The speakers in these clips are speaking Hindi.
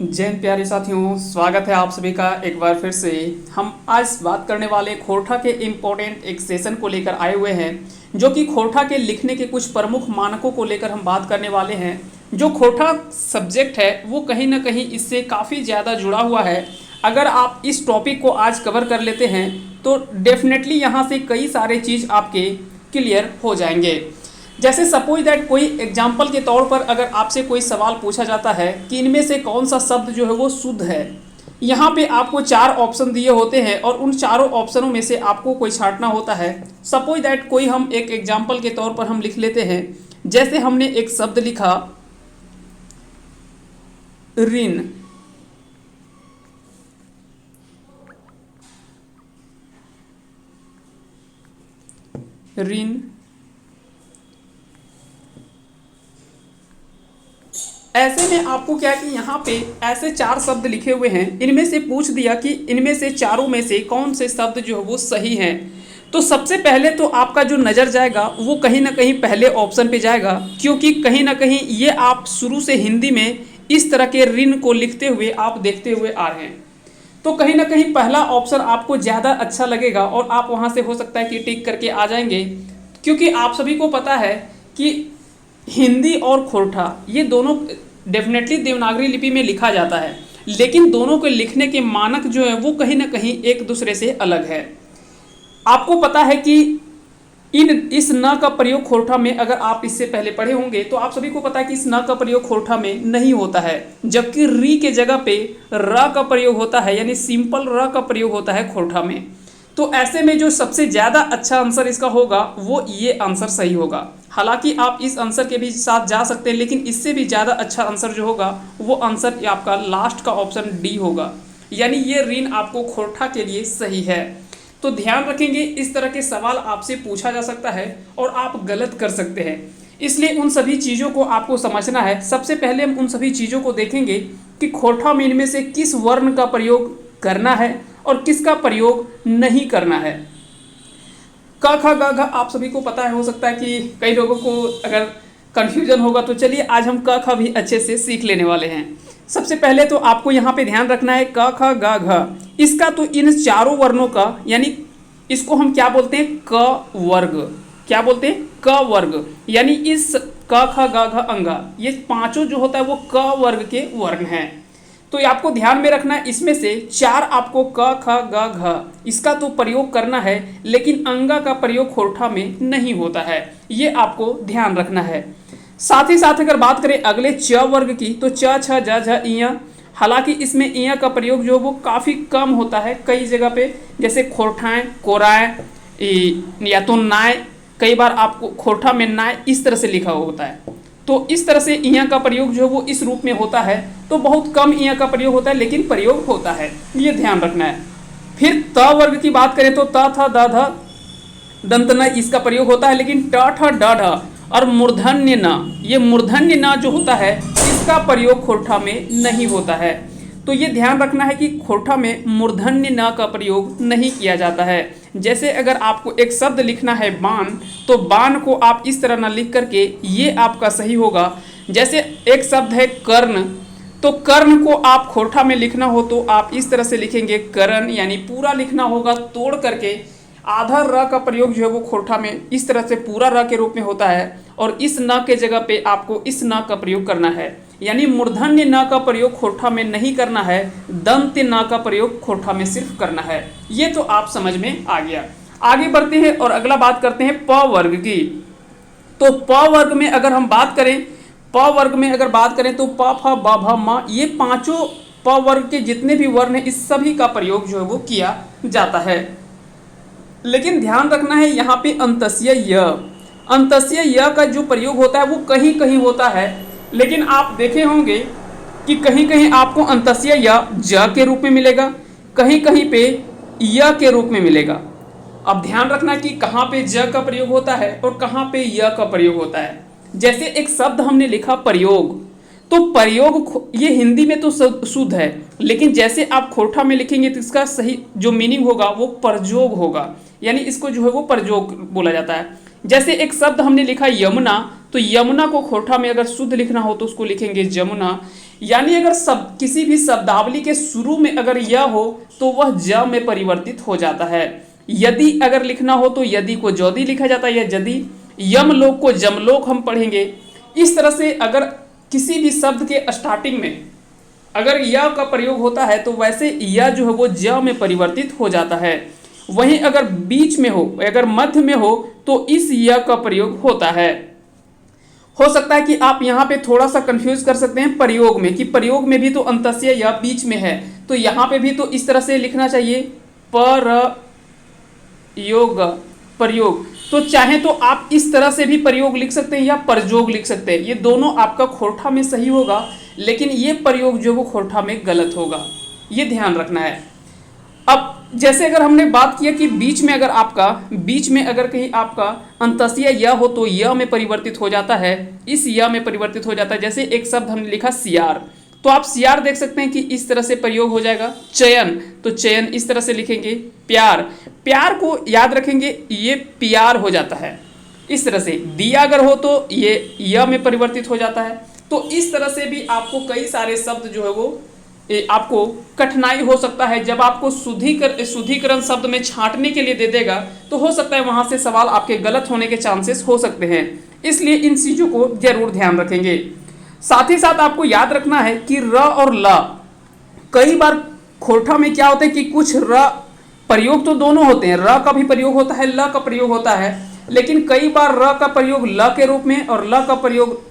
जय हिंद प्यारे साथियों, स्वागत है आप सभी का एक बार फिर से। हम आज बात करने वाले खोरठा के इम्पोर्टेंट एक सेशन को लेकर आए हुए हैं, जो कि खोरठा के लिखने के कुछ प्रमुख मानकों को लेकर हम बात करने वाले हैं। जो खोरठा सब्जेक्ट है वो कहीं ना कहीं इससे काफ़ी ज़्यादा जुड़ा हुआ है। अगर आप इस टॉपिक को आज कवर कर लेते हैं तो डेफिनेटली यहाँ से कई सारे चीज़ आपके क्लियर हो जाएंगे। जैसे सपोज दैट कोई एग्जाम्पल के तौर पर अगर आपसे कोई सवाल पूछा जाता है कि इनमें से कौन सा शब्द जो है वो शुद्ध है, यहाँ पे आपको 4 ऑप्शन दिए होते हैं और उन चारों ऑप्शनों में से आपको कोई छांटना होता है। सपोज दैट कोई हम एक एग्जाम्पल के तौर पर हम लिख लेते हैं, जैसे हमने एक शब्द लिखा ऋण। ऋण ऐसे में आपको क्या कि यहाँ पे ऐसे 4 शब्द लिखे हुए हैं, इनमें से पूछ दिया कि इनमें से चारों में से कौन से शब्द जो है वो सही हैं। तो सबसे पहले तो आपका जो नज़र जाएगा वो कहीं ना कहीं पहले ऑप्शन पे जाएगा, क्योंकि कहीं ना कहीं ये आप शुरू से हिंदी में इस तरह के ऋण को लिखते हुए आप देखते हुए आ रहे हैं। तो कहीं ना कहीं पहला ऑप्शन आपको ज़्यादा अच्छा लगेगा और आप वहाँ से हो सकता है कि टिक करके आ जाएंगे, क्योंकि आप सभी को पता है कि हिंदी और खोरठा ये दोनों डेफिनेटली देवनागरी लिपि में लिखा जाता है, लेकिन दोनों के लिखने के मानक जो है वो कहीं ना कहीं एक दूसरे से अलग है। आपको पता है कि इस न का प्रयोग खोरठा में, अगर आप इससे पहले पढ़े होंगे तो आप सभी को पता है कि इस न का प्रयोग खोरठा में नहीं होता है, जबकि री के जगह पे र का प्रयोग होता है, यानी सिंपल र का प्रयोग होता है खोरठा में। तो ऐसे में जो सबसे ज़्यादा अच्छा आंसर इसका होगा वो ये आंसर सही होगा। हालांकि आप इस आंसर के भी साथ जा सकते हैं, लेकिन इससे भी ज़्यादा अच्छा आंसर जो होगा वो आंसर आपका लास्ट का ऑप्शन डी होगा, यानी ये ऋण आपको खोरठा के लिए सही है। तो ध्यान रखेंगे, इस तरह के सवाल आपसे पूछा जा सकता है और आप गलत कर सकते हैं, इसलिए उन सभी चीज़ों को आपको समझना है। सबसे पहले हम उन सभी चीज़ों को देखेंगे कि खोरठा में इनमें से किस वर्ण का प्रयोग करना है और किसका प्रयोग नहीं करना है। क ख ग घ आप सभी को पता है, हो सकता है कि कई लोगों को अगर कन्फ्यूजन होगा, तो चलिए आज हम क ख भी अच्छे से सीख लेने वाले हैं। सबसे पहले तो आपको यहाँ पे ध्यान रखना है क ख ग घ, इसका तो इन चारों वर्णों का, यानी इसको हम क्या बोलते हैं, क वर्ग। क्या बोलते हैं, क वर्ग, यानी इस क ख ग घ अंगा, ये पांचों जो होता है वो क वर्ग के वर्ण हैं। तो आपको ध्यान में रखना है, इसमें से 4 आपको क ख ग घ इसका तो प्रयोग करना है, लेकिन अंगा का प्रयोग खोरठा में नहीं होता है, ये आपको ध्यान रखना है। साथ ही साथ अगर बात करें अगले च वर्ग की, तो च छ ज झ इया, हालांकि इसमें इया का प्रयोग जो है वो काफ़ी कम होता है कई जगह पे, जैसे खोरठाएँ, कोराएँ या तो नाय, कई बार आपको खोरठा में नाय इस तरह से लिखा होता है। तो इस तरह से इया का प्रयोग जो है वो इस रूप में होता है, तो बहुत कम इया का प्रयोग होता है, लेकिन प्रयोग होता है, ये ध्यान रखना है। फिर त वर्ग की बात करें तो त थ द ध दंत न इसका प्रयोग होता है, लेकिन ट ठ ड ढ और मूर्धन्य न, ये मूर्धन्य न जो होता है इसका प्रयोग खोरठा में नहीं होता है। तो ये ध्यान रखना है कि खोरठा में मूर्धन्य न का प्रयोग नहीं किया जाता है। जैसे अगर आपको एक शब्द लिखना है बाण, तो बाण को आप इस तरह ना लिख करके, ये आपका सही होगा। जैसे एक शब्द है कर्ण, तो कर्ण को आप खोरठा में लिखना हो तो आप इस तरह से लिखेंगे करण, यानी पूरा लिखना होगा तोड़ करके। आधा र का प्रयोग जो है वो खोरठा में इस तरह से पूरा र के रूप में होता है, और इस न के जगह पे आपको इस न का प्रयोग करना है, यानी मूर्धन्य न का प्रयोग खोरठा में नहीं करना है, दंत न का प्रयोग खोरठा में सिर्फ करना है। ये तो आप समझ में आ गया। आगे बढ़ते हैं और अगला बात करते हैं प वर्ग की। तो प वर्ग में अगर हम बात करें, प वर्ग में अगर बात करें तो प फ ब भ म, ये पांचों प वर्ग के जितने भी वर्ण हैं इस सभी का प्रयोग जो है वो किया जाता है। लेकिन ध्यान रखना है यहाँ पे अंतस्य य, अंतस्य य का जो प्रयोग होता है वो कहीं कहीं होता है, लेकिन आप देखे होंगे कि कहीं कहीं आपको अंतस्य य ज के रूप में मिलेगा, कहीं कहीं पे य के रूप में मिलेगा। अब ध्यान रखना कि कहाँ पे ज का प्रयोग होता है और कहाँ पे य का प्रयोग होता है। जैसे एक शब्द हमने लिखा प्रयोग, तो प्रयोग ये हिंदी में तो शुद्ध है, लेकिन जैसे आप खोरठा में लिखेंगे तो इसका सही जो मीनिंग होगा वो प्रयोग होगा, यानी इसको जो है वो प्रयोग बोला जाता है। जैसे एक शब्द हमने लिखा यमुना, तो यमुना को खोरठा में अगर शुद्ध लिखना हो तो उसको लिखेंगे जमुना। यानी अगर किसी भी शब्दावली के शुरू में अगर य हो तो वह ज में परिवर्तित हो जाता है। यदि अगर लिखना हो तो यदि को जोदी लिखा जाता है या जदि। यमलोक को जमलोक हम पढ़ेंगे। इस तरह से अगर किसी भी शब्द के स्टार्टिंग में अगर य का प्रयोग होता है तो वैसे य जो है वो ज में परिवर्तित हो जाता है। वहीं अगर बीच में हो, अगर मध्य में हो तो इस य का प्रयोग होता है। हो सकता है कि आप यहाँ पे थोड़ा सा कंफ्यूज कर सकते हैं प्रयोग में, कि प्रयोग में भी तो अंतस्य या बीच में है, तो यहाँ पे भी तो इस तरह से लिखना चाहिए परयोग प्रयोग। तो चाहे तो आप इस तरह से भी प्रयोग लिख सकते हैं या प्रयोग लिख सकते हैं, ये दोनों आपका खोरठा में सही होगा, लेकिन ये प्रयोग जो वो खोरठा में गलत होगा, ये ध्यान रखना है। अब जैसे अगर हमने बात किया कि बीच में अगर कहीं आपका अंतस्य य हो तो य में परिवर्तित हो जाता है, इस य में परिवर्तित हो जाता है। जैसे एक शब्द हमने लिखा सियार, तो आप सियार देख सकते हैं कि इस तरह से प्रयोग हो जाएगा। चयन, तो चयन इस तरह से लिखेंगे। प्यार, प्यार को याद रखेंगे ये प्यार हो जाता है इस तरह से। दिया अगर हो तो ये य में परिवर्तित हो जाता है। तो इस तरह से भी आपको कई सारे शब्द जो है वो आपको कठिनाई हो सकता है। जब आपको शुद्धिकरण शब्द में छांटने के लिए दे देगा तो हो सकता है वहां से सवाल आपके गलत होने के चांसेस हो सकते हैं, इसलिए इन चीज़ों को जरूर ध्यान रखेंगे। साथ ही साथ आपको याद रखना है कि र और ल कई बार खोरठा में क्या होता है कि कुछ र प्रयोग तो दोनों होते हैं, र का भी प्रयोग होता है, ल का प्रयोग होता है, लेकिन कई बार र का प्रयोग ल के रूप में और ल का प्रयोग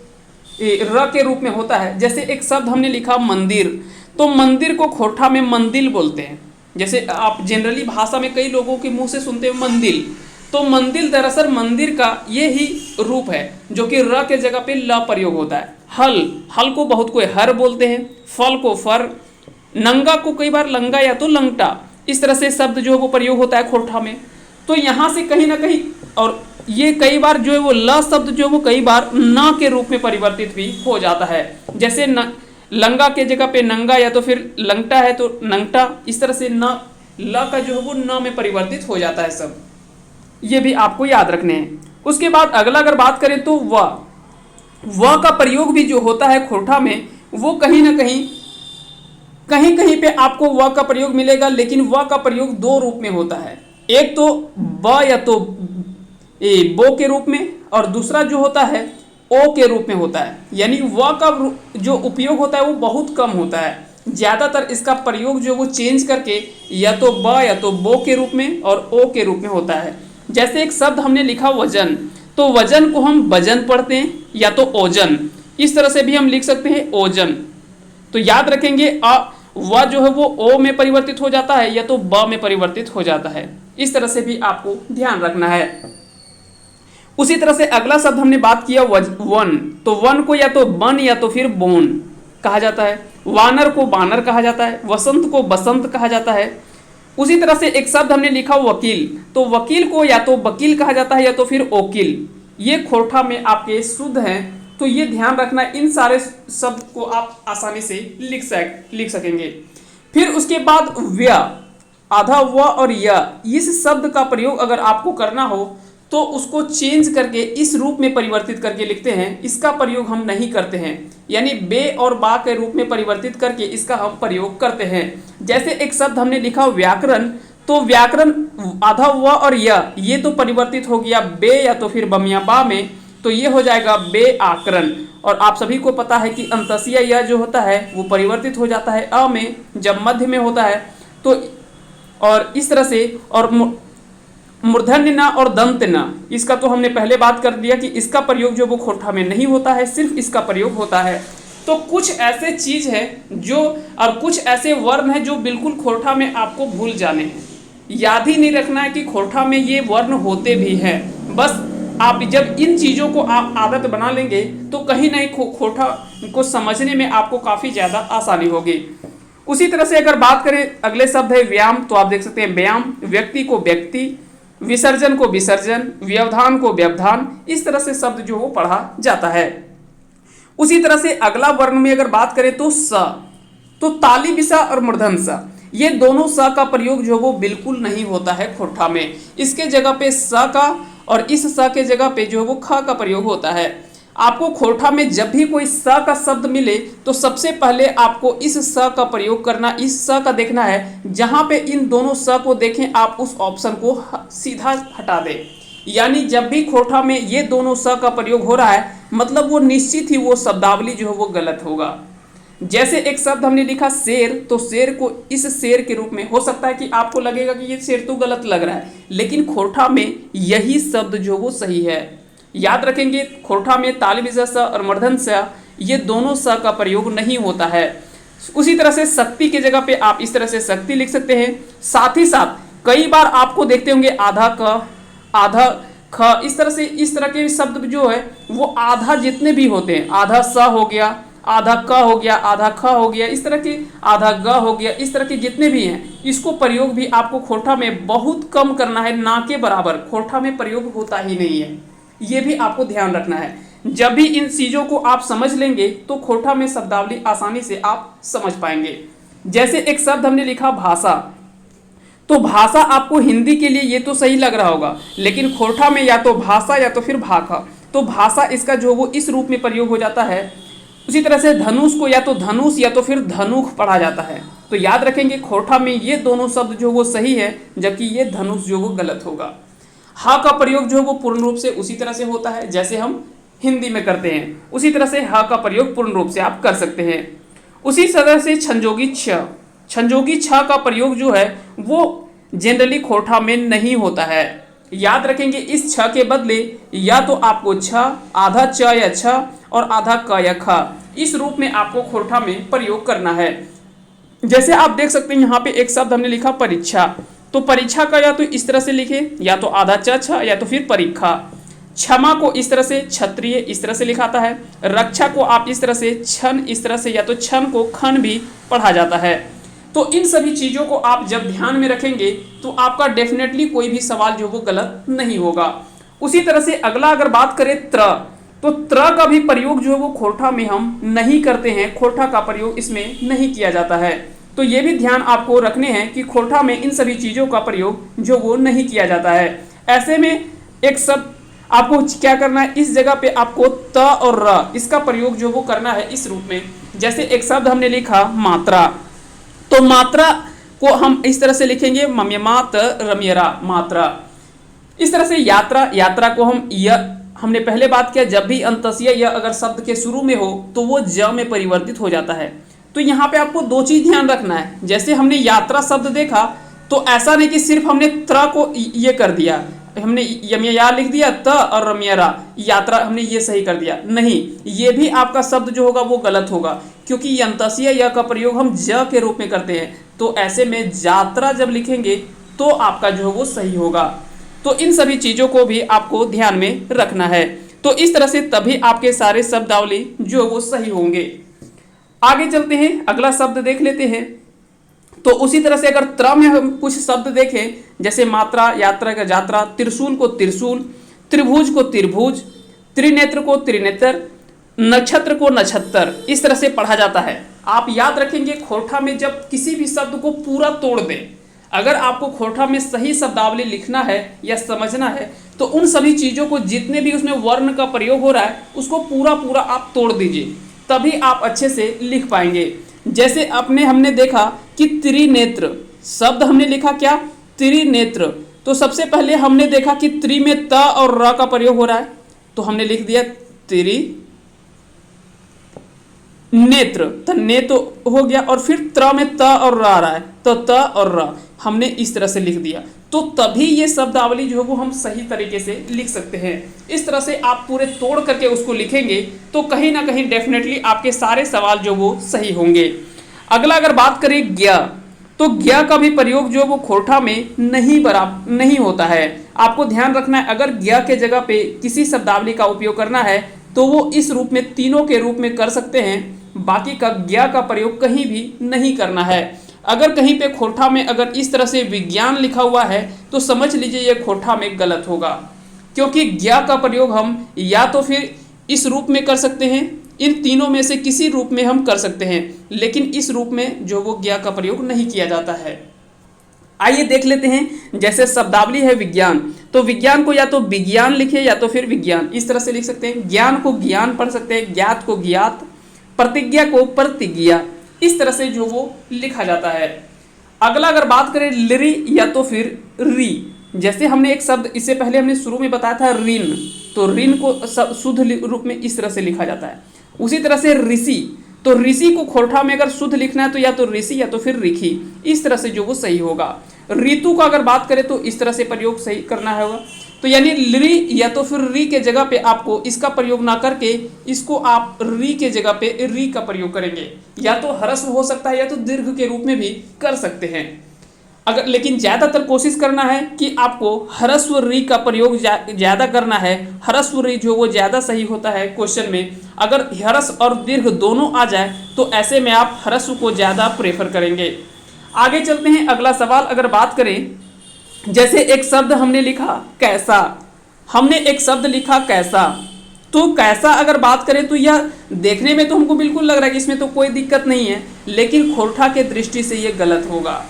र के रूप में होता है। जैसे एक शब्द हमने लिखा मंदिर, तो मंदिर को खोरठा में मंदिल बोलते हैं। जैसे आप जनरली भाषा में कई लोगों के मुंह से सुनते हैं मंदिल, तो मंदिल दरअसल मंदिर का ये ही रूप है जो कि र के जगह पे ल प्रयोग होता है। हल, हल को बहुत कोई हर बोलते हैं, फल को फर, नंगा को कई बार लंगा या तो लंगटा, इस तरह से शब्द जो है वो प्रयोग होता है खोरठा में। तो यहाँ से कहीं ना कहीं, और ये कई बार जो है वो ल शब्द जो है वो कई बार न के रूप में परिवर्तित भी हो जाता है। जैसे लंगा के जगह पे नंगा या तो फिर लंगटा है तो नंगटा, इस तरह से न ल का जो है वो न में परिवर्तित हो जाता है सब, ये भी आपको याद रखने हैं। उसके बाद अगला अगर बात करें तो व का प्रयोग भी जो होता है खोरठा में वो कहीं ना कहीं कहीं पे आपको व का प्रयोग मिलेगा, लेकिन व का प्रयोग दो रूप में होता है। एक तो ब या तो बो के रूप में, और दूसरा जो होता है ओ के रूप में होता है। यानी व का जो उपयोग होता है वो बहुत कम होता है, ज़्यादातर इसका प्रयोग जो वो चेंज करके या तो ब या तो बो के रूप में और ओ के रूप में होता है। जैसे एक शब्द हमने लिखा वजन, तो वजन को हम वजन पढ़ते हैं या तो ओजन, इस तरह से भी हम लिख सकते हैं ओजन। तो याद रखेंगे व जो है वो ओ में परिवर्तित हो जाता है या तो ब में परिवर्तित हो जाता है, इस तरह से भी आपको ध्यान रखना है। उसी तरह से अगला शब्द हमने बात किया वन, तो वन को या तो बन या तो फिर बोन कहा जाता है। वानर को बानर कहा जाता है, वसंत को बसंत कहा जाता है। उसी तरह से एक शब्द हमने लिखा वकील, तो वकील को या तो वकील कहा जाता है या तो फिर ओकील। ये खोरठा में आपके शुद्ध हैं, तो ये ध्यान रखना, इन सारे शब्द को आप आसानी से लिख सकेंगे। फिर उसके बाद व्य, आधा व और य, इस शब्द का प्रयोग अगर आपको करना हो तो उसको चेंज करके इस रूप में परिवर्तित करके लिखते हैं, इसका प्रयोग हम नहीं करते हैं। यानी बे और बा के रूप में परिवर्तित करके इसका हम प्रयोग करते हैं। जैसे एक शब्द हमने लिखा व्याकरण, तो व्याकरण आधा व और य, ये तो परिवर्तित हो गया बे या तो फिर बम या बा में, तो ये हो जाएगा बे आकरण। और आप सभी को पता है कि अंतस्य य जो होता है वो परिवर्तित हो जाता है अ में जब मध्य में होता है। तो और इस तरह से, और मूर्धन्य न और दंत न, इसका तो हमने पहले बात कर दिया कि इसका प्रयोग जो वो खोरठा में नहीं होता है, सिर्फ इसका प्रयोग होता है। तो कुछ ऐसे चीज है जो, और कुछ ऐसे वर्ण है जो बिल्कुल खोरठा में आपको भूल जाने हैं, याद ही नहीं रखना है कि खोरठा में ये वर्ण होते भी हैं। बस आप जब इन चीज़ों को आप आदत बना लेंगे तो कहीं ना कहीं खोरठा को समझने में आपको काफ़ी ज़्यादा आसानी होगी। उसी तरह से अगर बात करें, अगले शब्द है व्यायाम, तो आप देख सकते हैं व्यायाम, व्यक्ति को व्यक्ति, विसर्जन को विसर्जन, व्यवधान को व्यवधान, इस तरह से शब्द जो वो पढ़ा जाता है। उसी तरह से अगला वर्ण में अगर बात करें तो स, तो ताली बिसा और मूर्धन स, ये दोनों स का प्रयोग जो वो बिल्कुल नहीं होता है खोरठा में। इसके जगह पे स का और इस स के जगह पे जो वो ख का प्रयोग होता है। आपको खोरठा में जब भी कोई स का शब्द मिले तो सबसे पहले आपको इस स का प्रयोग करना, इस स का देखना है। जहां पे इन दोनों स को देखें आप उस ऑप्शन को सीधा हटा दें। यानी जब भी खोरठा में ये दोनों स का प्रयोग हो रहा है मतलब वो निश्चित ही वो शब्दावली जो है वो गलत होगा। जैसे एक शब्द हमने लिखा शेर, तो शेर को इस शेर के रूप में, हो सकता है कि आपको लगेगा कि ये शेर तो गलत लग रहा है, लेकिन खोरठा में यही शब्द जो वो सही है। याद रखेंगे खोरठा में तालव्य स और मूर्धन्य स ये दोनों स का प्रयोग नहीं होता है। उसी तरह से शक्ति की जगह पे आप इस तरह से शक्ति लिख सकते हैं। साथ ही साथ कई बार आपको देखते होंगे आधा क, आधा ख, इस तरह के शब्द जो है वो आधा जितने भी होते हैं, आधा स हो गया, आधा क हो गया, आधा ख हो गया, इस तरह के आधा ग हो गया, इस तरह के जितने भी हैं इसको प्रयोग भी आपको खोरठा में बहुत कम करना है, ना के बराबर। खोरठा में प्रयोग होता ही नहीं है, ये भी आपको ध्यान रखना है। जब भी इन चीज़ों को आप समझ लेंगे तो खोरठा में शब्दावली आसानी से आप समझ पाएंगे। जैसे एक शब्द हमने लिखा भाषा, तो भाषा आपको हिंदी के लिए ये तो सही लग रहा होगा, लेकिन खोरठा में या तो भाषा या तो फिर भाखा, तो भाषा इसका जो वो इस रूप में प्रयोग हो जाता है। उसी तरह से धनुष को या तो धनुष या तो फिर धनुख पढ़ा जाता है। तो याद रखेंगे खोरठा में ये दोनों शब्द जो वो सही है, जबकि ये धनुष जो वो गलत होगा। हा का प्रयोग जो वो पूर्ण रूप से उसी तरह से होता है जैसे हम हिंदी में करते हैं, उसी तरह से हा का प्रयोग पूर्ण रूप से आप कर सकते हैं। उसी तरह से छंजोगी छ, छंजोगी छ का प्रयोग जो है वो जनरली खोरठा में नहीं होता है। याद रखेंगे इस छ के बदले या तो आपको छ, आधा च या छ और आधा क या ख, इस रूप में आपको खोरठा में प्रयोग करना है। जैसे आप देख सकते हैं यहाँ पे एक शब्द हमने लिखा परीक्षा, तो परीक्षा का या तो इस तरह से लिखे, या तो आधा च छ या तो फिर परीक्षा। क्षमा को इस तरह से, क्षत्रिय इस तरह से लिखाता है। रक्षा को आप इस तरह से, क्षण इस तरह से, या तो क्षण को खन भी पढ़ा जाता है। तो इन सभी चीज़ों को आप जब ध्यान में रखेंगे तो आपका डेफिनेटली कोई भी सवाल जो वो गलत नहीं होगा। उसी तरह से अगला अगर बात करें त्र, तो त्र का भी प्रयोग जो है वो खोरठा में हम नहीं करते हैं, खोरठा का प्रयोग इसमें नहीं किया जाता है। तो ये भी ध्यान आपको रखने हैं कि खोरठा में इन सभी चीज़ों का प्रयोग जो वो नहीं किया जाता है। ऐसे में एक शब्द आपको क्या करना है, इस जगह पे आपको त और र इसका प्रयोग जो वो करना है इस रूप में। जैसे एक शब्द हमने लिखा मात्रा, तो मात्रा को हम इस तरह से लिखेंगे मम्यमात रम्यरा, मात्रा। इस तरह से यात्रा, यात्रा को हम हमने पहले बात किया जब भी अंतस्य य अगर शब्द के शुरू में हो तो वो ज में परिवर्तित हो जाता है। तो यहाँ पे आपको दो चीज ध्यान रखना है। जैसे हमने यात्रा शब्द देखा तो ऐसा नहीं कि सिर्फ हमने त्र को ये कर दिया, हमने यमया लिख दिया त और रम्यरा यात्रा हमने ये सही कर दिया, नहीं, ये भी आपका शब्द जो होगा वो गलत होगा, क्योंकि यंतसीय य का प्रयोग हम ज के रूप में करते हैं। तो ऐसे में यात्रा जब लिखेंगे तो आपका जो है वो सही होगा। तो इन सभी चीज़ों को भी आपको ध्यान में रखना है। तो इस तरह से तभी आपके सारे शब्दावली जो वो सही होंगे। आगे चलते हैं, अगला शब्द देख लेते हैं। तो उसी तरह से अगर त्र में हम कुछ शब्द देखें, जैसे मात्रा, यात्रा का यात्रा, त्रिशूल को त्रिशूल, त्रिभुज को त्रिभुज, त्रिनेत्र को त्रिनेत्र, नक्षत्र को नक्षत्र, इस तरह से पढ़ा जाता है। आप याद रखेंगे खोरठा में जब किसी भी शब्द को पूरा तोड़ दें, अगर आपको खोरठा में सही शब्दावली लिखना है या समझना है तो उन सभी चीज़ों को, जितने भी उसमें वर्ण का प्रयोग हो रहा है उसको पूरा पूरा आप तोड़ दीजिए, तभी आप अच्छे से लिख पाएंगे। जैसे हमने देखा कि त्रिनेत्र शब्द हमने लिखा क्या, त्रिनेत्र, तो सबसे पहले हमने देखा कि त्रि में त और र का प्रयोग हो रहा है, तो हमने लिख दिया त्रि नेत्र, तो ने तो हो गया, और फिर त्र में त और र आ रहा है, तो त और र हमने इस तरह से लिख दिया। तो तभी ये शब्दावली जो है वो हम सही तरीके से लिख सकते हैं। इस तरह से आप पूरे तोड़ करके उसको लिखेंगे तो कहीं ना कहीं डेफिनेटली आपके सारे सवाल जो वो सही होंगे। अगला अगर बात करें ज्ञ, तो ज्ञ का भी प्रयोग जो वो खोरठा में नहीं होता है। आपको ध्यान रखना है, अगर ज्ञ के जगह पे किसी शब्दावली का उपयोग करना है तो वो इस रूप में, तीनों के रूप में कर सकते हैं, बाकी का ज्ञ का प्रयोग कहीं भी नहीं करना है। अगर कहीं पे खोरठा में अगर इस तरह से विज्ञान लिखा हुआ है तो समझ लीजिए ये खोरठा में गलत होगा, क्योंकि ज्ञ का प्रयोग हम या तो फिर इस रूप में कर सकते हैं, इन तीनों में से किसी रूप में हम कर सकते हैं, लेकिन इस रूप में जो वो ज्ञ का प्रयोग नहीं किया जाता है। आइए देख लेते हैं। जैसे शब्दावली है विज्ञान, तो विज्ञान को या तो विज्ञान लिखे या तो फिर विज्ञान, इस तरह से लिख सकते हैं। ज्ञान को ज्ञान पढ़ सकते हैं, ज्ञात को ज्ञात, प्रतिज्ञा को प्रतिज्ञा, इस तरह से जो वो लिखा जाता है। अगला अगर बात करें लिरी या तो फिर री, जैसे हमने एक शब्द इससे पहले हमने शुरू में बताया था ऋण, तो ऋण को शुद्ध रूप में इस तरह से लिखा जाता है। उसी तरह से ऋषि, तो ऋषि को खोरठा में अगर शुद्ध लिखना है तो या तो ऋषि या तो फिर ऋखी, इस तरह से जो वो सही होगा। ऋतु का अगर बात करें तो इस तरह से प्रयोग सही करना होगा। तो यानी री या तो फिर री के जगह पे आपको इसका प्रयोग ना करके इसको आप री के जगह पे री का प्रयोग करेंगे, या तो ह्रस्व हो सकता है या तो दीर्घ के रूप में भी कर सकते हैं। अगर लेकिन ज़्यादातर कोशिश करना है कि आपको ह्रस्व री का प्रयोग ज़्यादा करना है। ह्रस्व री जो वो ज़्यादा सही होता है क्वेश्चन में। अगर ह्रस्व और दीर्घ दोनों आ जाए तो ऐसे में आप ह्रस्व को ज़्यादा प्रेफर करेंगे। आगे चलते हैं, अगला सवाल अगर बात करें, जैसे एक शब्द हमने लिखा कैसा, हमने एक शब्द लिखा कैसा, तो कैसा अगर बात करें तो यह देखने में तो हमको बिल्कुल लग रहा है कि इसमें तो कोई दिक्कत नहीं है, लेकिन खोरठा के दृष्टि से ये गलत होगा।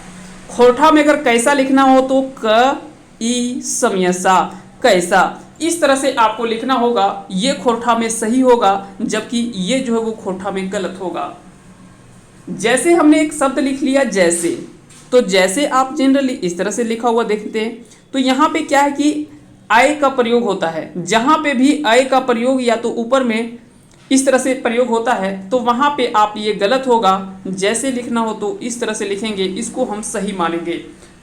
खोरठा में अगर कैसा लिखना हो तो क ई समयसा कैसा, इस तरह से आपको लिखना होगा। ये खोरठा में सही होगा, जबकि ये जो है वो खोरठा में गलत होगा। जैसे हमने एक शब्द लिख लिया जैसे, तो जैसे आप जनरली इस तरह से लिखा हुआ देखते हैं, तो यहाँ पे क्या है कि आय का प्रयोग होता है। जहाँ पे भी आय का प्रयोग या तो ऊपर में इस तरह से प्रयोग होता है तो वहाँ पे आप ये गलत होगा। जैसे लिखना हो तो इस तरह से लिखेंगे, इसको हम सही मानेंगे।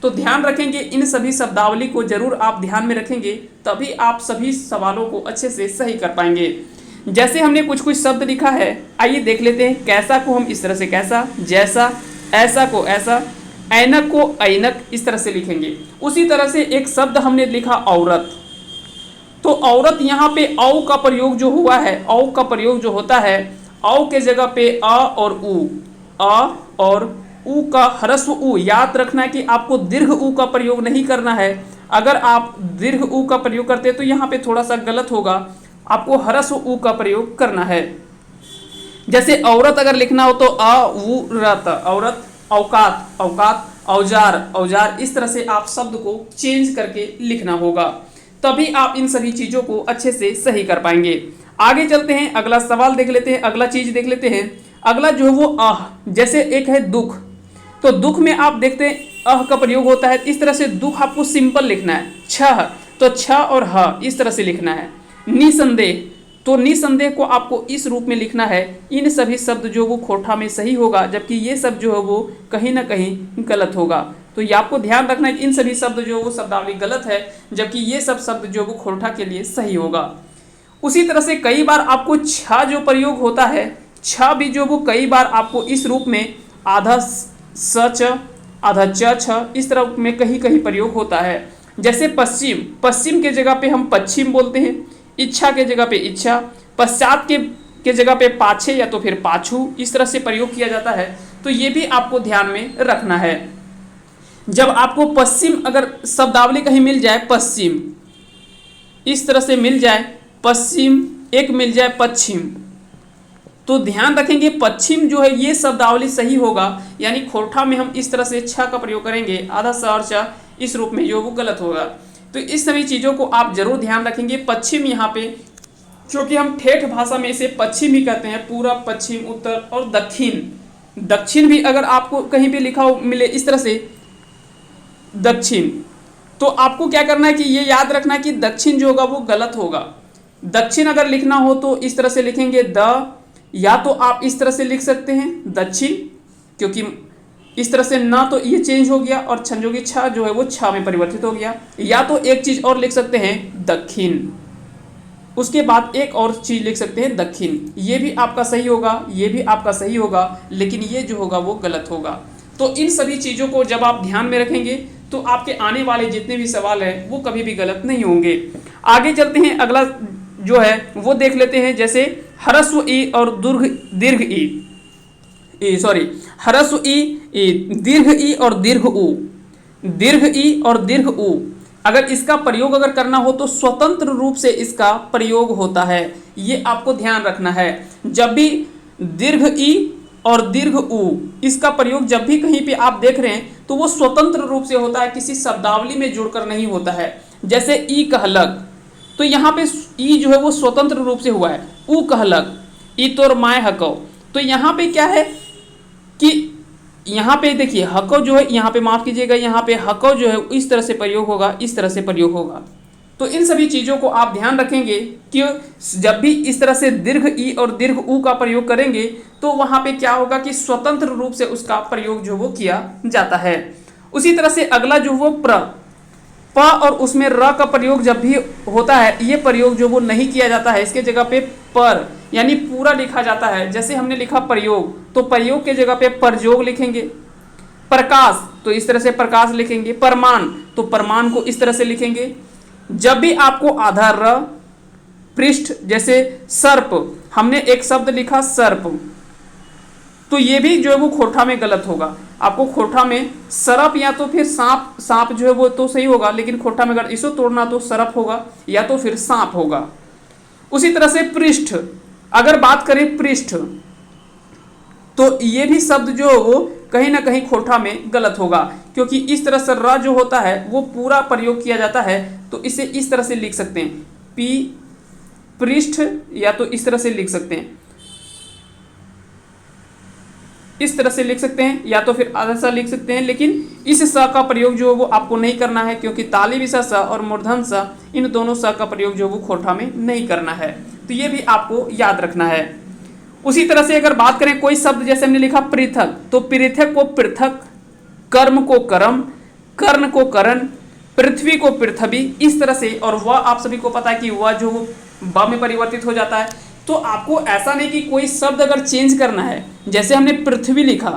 तो ध्यान रखेंगे, इन सभी शब्दावली को जरूर आप ध्यान में रखेंगे, तभी आप सभी सवालों को अच्छे से सही कर पाएंगे। जैसे हमने कुछ कुछ शब्द लिखा है, आइए देख लेते हैं। कैसा को हम इस तरह से कैसा, जैसा, ऐसा को ऐसा, ऐनक को ऐनक, इस तरह से लिखेंगे। उसी तरह से एक शब्द हमने लिखा औरत, तो औरत यहाँ पे औ का प्रयोग जो हुआ है, औ का प्रयोग जो होता है, औ के जगह पे अ और उ, अ और उ का ह्रस्व उ। याद रखना है कि आपको दीर्घ उ का प्रयोग नहीं करना है। अगर आप दीर्घ उ का प्रयोग करते हैं तो यहाँ पे थोड़ा सा गलत होगा, आपको ह्रस्व उ का प्रयोग करना है। जैसे औरत अगर लिखना हो तो अ उ रत, औरत, औकात, औकात, औजार, औजार, इस तरह से आप शब्द को चेंज करके लिखना होगा, तभी आप इन सभी चीज़ों को अच्छे से सही कर पाएंगे। आगे चलते हैं, अगला सवाल देख लेते हैं, अगला चीज देख लेते हैं। अगला जो है वो अह, जैसे एक है दुख, तो दुख में आप देखते हैं अह का प्रयोग होता है। इस तरह से दुख आपको सिंपल लिखना है। छह, तो छ और ह इस तरह से लिखना है। निसंदेह, तो निसंदेह को आपको इस रूप में लिखना है। इन सभी शब्द जो वो खोरठा में सही होगा, जबकि ये सब जो है वो कहीं ना कहीं गलत होगा। तो ये आपको ध्यान रखना है कि इन सभी शब्द जो वो शब्दावली गलत है, जबकि ये सब शब्द जो वो खोरठा के लिए सही होगा। उसी तरह से कई बार आपको छ जो प्रयोग होता है, छ भी जो वो कई बार आपको इस रूप में आधा सच, आधा छ, इस तरह में कहीं कहीं प्रयोग होता है। जैसे पश्चिम, पश्चिम के जगह पे हम पश्चिम बोलते हैं। इच्छा के जगह पे इच्छा, पश्चात के जगह पे पाछे या तो फिर पाछू, इस तरह से प्रयोग किया जाता है। तो ये भी आपको ध्यान में रखना है। जब आपको पश्चिम अगर शब्दावली कहीं मिल जाए, पश्चिम इस तरह से मिल जाए, पश्चिम एक मिल जाए पश्चिम, तो ध्यान रखेंगे पश्चिम जो है ये शब्दावली सही होगा। यानी खोरठा में हम इस तरह से छ का प्रयोग करेंगे, आधा स और च इस रूप में, जो वो गलत होगा। तो इस सभी चीज़ों को आप जरूर ध्यान रखेंगे। पश्चिम यहाँ पे, क्योंकि हम ठेठ भाषा में इसे पश्चिम ही कहते हैं, पूरब, पश्चिम, उत्तर और दक्षिण। दक्षिण भी अगर आपको कहीं पे लिखा हो मिले इस तरह से दक्षिण, तो आपको क्या करना है कि ये याद रखना कि दक्षिण जो होगा वो गलत होगा। दक्षिण अगर लिखना हो तो इस तरह से लिखेंगे द, या तो आप इस तरह से लिख सकते हैं दक्षिण, क्योंकि इस तरह से ना तो ये चेंज हो गया और छंजोगी छ जो है वो छ में परिवर्तित हो गया। या तो एक चीज और लिख सकते हैं दक्षिण, उसके बाद एक और चीज लिख सकते हैं दक्षिण। ये भी आपका सही होगा, ये भी आपका सही होगा, लेकिन ये जो होगा वो गलत होगा। तो इन सभी चीज़ों को जब आप ध्यान में रखेंगे तो आपके आने वाले जितने भी सवाल हैं वो कभी भी गलत नहीं होंगे। आगे चलते हैं, अगला जो है वो देख लेते हैं। जैसे ह्रस्व ई और दीर्घ ई, सॉरी, ह्रस्व ई, दीर्घ ई और दीर्घ उ, दीर्घ ई और दीर्घ उ, अगर इसका प्रयोग अगर करना हो तो स्वतंत्र रूप से इसका प्रयोग होता है। ये आपको ध्यान रखना है। जब भी दीर्घ ई और दीर्घ ऊ, इसका प्रयोग जब भी कहीं पे आप देख रहे हैं तो वो स्वतंत्र रूप से होता है, किसी शब्दावली में जुड़कर नहीं होता है। जैसे ई कहलक, तो यहाँ पे ई जो है वो स्वतंत्र रूप से हुआ है। ऊ कहलक, ई तोर माय हको, तो यहाँ पे क्या है कि यहाँ पे देखिए हको जो है, यहाँ पे माफ कीजिएगा, यहाँ पे हको जो है इस तरह से प्रयोग होगा, इस तरह से प्रयोग होगा। तो इन सभी चीज़ों को आप ध्यान रखेंगे कि जब भी इस तरह से दीर्घ ई और दीर्घ ऊ का प्रयोग करेंगे तो वहाँ पे क्या होगा कि स्वतंत्र रूप से उसका प्रयोग जो वो किया जाता है। उसी तरह से अगला जो वो प और उसमें र का प्रयोग जब भी होता है, ये प्रयोग जो वो नहीं किया जाता है, इसके जगह पे पर यानी पूरा लिखा जाता है। जैसे हमने लिखा प्रयोग, तो प्रयोग के जगह पे प्रयोग लिखेंगे। प्रकाश, तो इस तरह से प्रकाश लिखेंगे। परमान, तो परमान को इस तरह से लिखेंगे। जब भी आपको आधा र, पृष्ठ, जैसे सर्प, हमने एक शब्द लिखा सर्प, तो ये भी जो है वो खोठा में गलत होगा। आपको खोठा में सरप या तो फिर सांप, सांप जो है वो तो सही होगा, लेकिन खोठा में अगर इसको तोड़ना तो सरप होगा या तो फिर सांप होगा। उसी तरह से पृष्ठ, अगर बात करें पृष्ठ, तो ये भी शब्द जो है वो कहीं ना कहीं खोठा में गलत होगा, क्योंकि इस तरह से र जो होता है वो पूरा प्रयोग किया जाता है। तो इसे इस तरह से लिख सकते हैं, पी पृष्ठ, या तो इस तरह से लिख सकते हैं, इस तरह से लिख सकते हैं, या तो फिर आधा सा लिख सकते हैं। लेकिन इस स का प्रयोग जो है वो आपको नहीं करना है, क्योंकि ताली स और मूर्धन स, इन दोनों स का प्रयोग जो वो खोठा में नहीं करना है। तो ये भी आपको याद रखना है। उसी तरह से अगर बात करें कोई शब्द, जैसे हमने लिखा पृथक, तो पृथक को पृथक, कर्म को कर्म, कर्ण को करण, पृथ्वी को पृथ्वी, इस तरह से। और वह आप सभी को पता है कि वह जो ब में परिवर्तित हो जाता है। तो आपको ऐसा नहीं कि कोई शब्द अगर चेंज करना है, जैसे हमने पृथ्वी लिखा,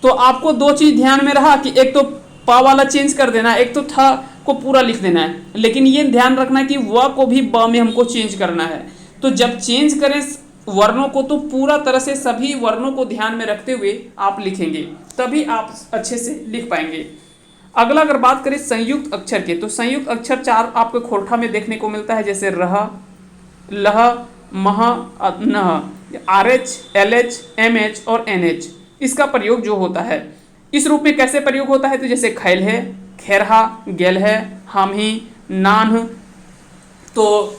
तो आपको दो चीज ध्यान में रहा कि एक तो प वाला चेंज कर देना है, एक तो थ को पूरा लिख देना है। लेकिन ये ध्यान रखना कि व को भी ब में हमको चेंज करना है। तो जब चेंज करें वर्णों को, तो पूरा तरह से सभी वर्णों को ध्यान में रखते हुए आप लिखेंगे, तभी आप अच्छे से लिख पाएंगे। अगला अगर बात करें संयुक्त अक्षर के, तो संयुक्त अक्षर 4 आपको खोठा में देखने को मिलता है, जैसे रह, लह, मह, नह, RH, LH, MH और NH। इसका प्रयोग जो होता है इस रूप में कैसे प्रयोग होता है, तो जैसे खैल है, खैरहा, गेल है, हम ही, नान, तो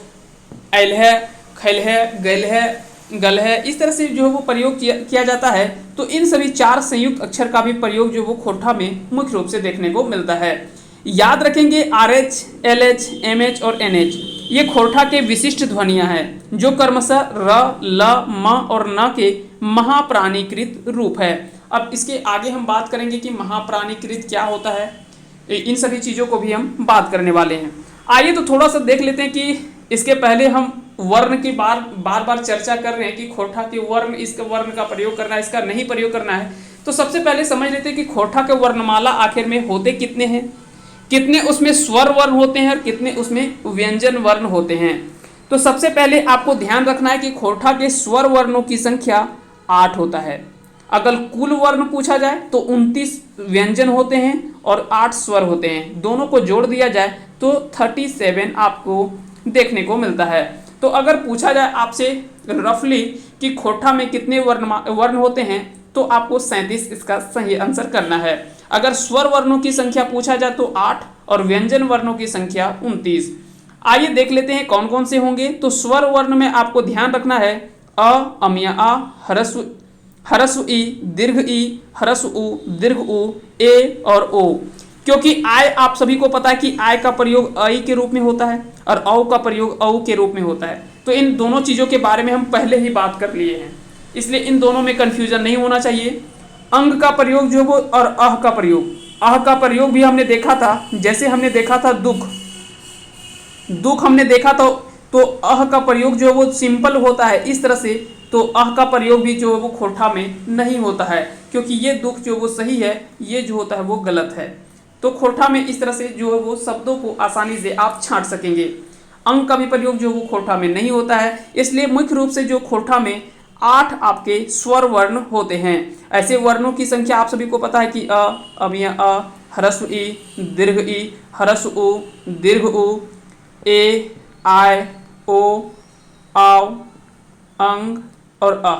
ऐल है, खैल है, गैल है, गल है, इस तरह से जो है वो प्रयोग किया जाता है। तो इन सभी 4 संयुक्त अक्षर का भी प्रयोग जो वो खोठा में मुख्य रूप से देखने को मिलता है। याद रखेंगे RH, LH, MH और NH ये खोठा के विशिष्ट ध्वनियां हैं, जो क्रमशः र, ल, म और न के महाप्राणीकृत रूप है। अब इसके आगे हम बात करेंगे कि महाप्राणीकृत क्या होता है, इन सभी चीज़ों को भी हम बात करने वाले हैं। आइए तो थोड़ा सा देख लेते हैं कि इसके पहले हम वर्ण की बार बार चर्चा कर रहे हैं कि खोठा के वर्ण, इसके वर्ण का प्रयोग करना है, इसका नहीं प्रयोग करना है। तो सबसे पहले समझ लेते हैं कि खोठा के वर्णमाला आखिर में होते कितने हैं, कितने उसमें स्वर वर्ण होते हैं और कितने उसमें व्यंजन वर्ण होते हैं। तो सबसे पहले आपको ध्यान रखना है कि खोठा के स्वर वर्णों की संख्या 8 होता है। अगर कुल वर्ण पूछा जाए तो 29 व्यंजन होते हैं और 8 स्वर होते हैं। दोनों को जोड़ दिया जाए तो 37 आपको देखने को मिलता है। तो अगर पूछा जाए आपसे रफली कि खोठा में कितने वर्ण होते हैं, तो आपको 37 इसका सही आंसर करना है। अगर स्वर वर्णों की संख्या पूछा जाए तो 8 और व्यंजन वर्णों की संख्या 29। आइए देख लेते हैं कौन कौन से होंगे। तो स्वर वर्ण में आपको ध्यान रखना है अ, अमिया आ, हरस्व ई, दीर्घ ई, हरस्व उ, दीर्घ उ, ए और ओ। क्योंकि आय आप सभी को पता है कि आय का प्रयोग आई के रूप में होता है और औ का प्रयोग औ के रूप में होता है। तो इन दोनों चीज़ों के बारे में हम पहले ही बात कर लिए हैं, इसलिए इन दोनों में कन्फ्यूजन नहीं होना चाहिए। अंग का प्रयोग जो वो और अह का प्रयोग, अह का प्रयोग भी हमने देखा था। जैसे हमने देखा था दुख, दुख हमने देखा था, तो अह का प्रयोग जो वो सिंपल होता है इस तरह से। तो अह का प्रयोग भी जो वो खोठा में नहीं होता है, क्योंकि ये दुख जो वो सही है, ये जो होता है वो गलत है। तो खोठा में इस तरह से जो है वो शब्दों को आसानी से आप छांट सकेंगे। अंग का भी प्रयोग जो वो खोठा में नहीं होता है, इसलिए मुख्य रूप से जो खोठा में 8 आपके स्वर वर्ण होते हैं। ऐसे वर्णों की संख्या आप सभी को पता है कि अ, अमिया अ, ह्रस्व ई, दीर्घ ई, ह्रस्व उ, दीर्घ उ, ए, आय, ओ, आव, अंग और अ,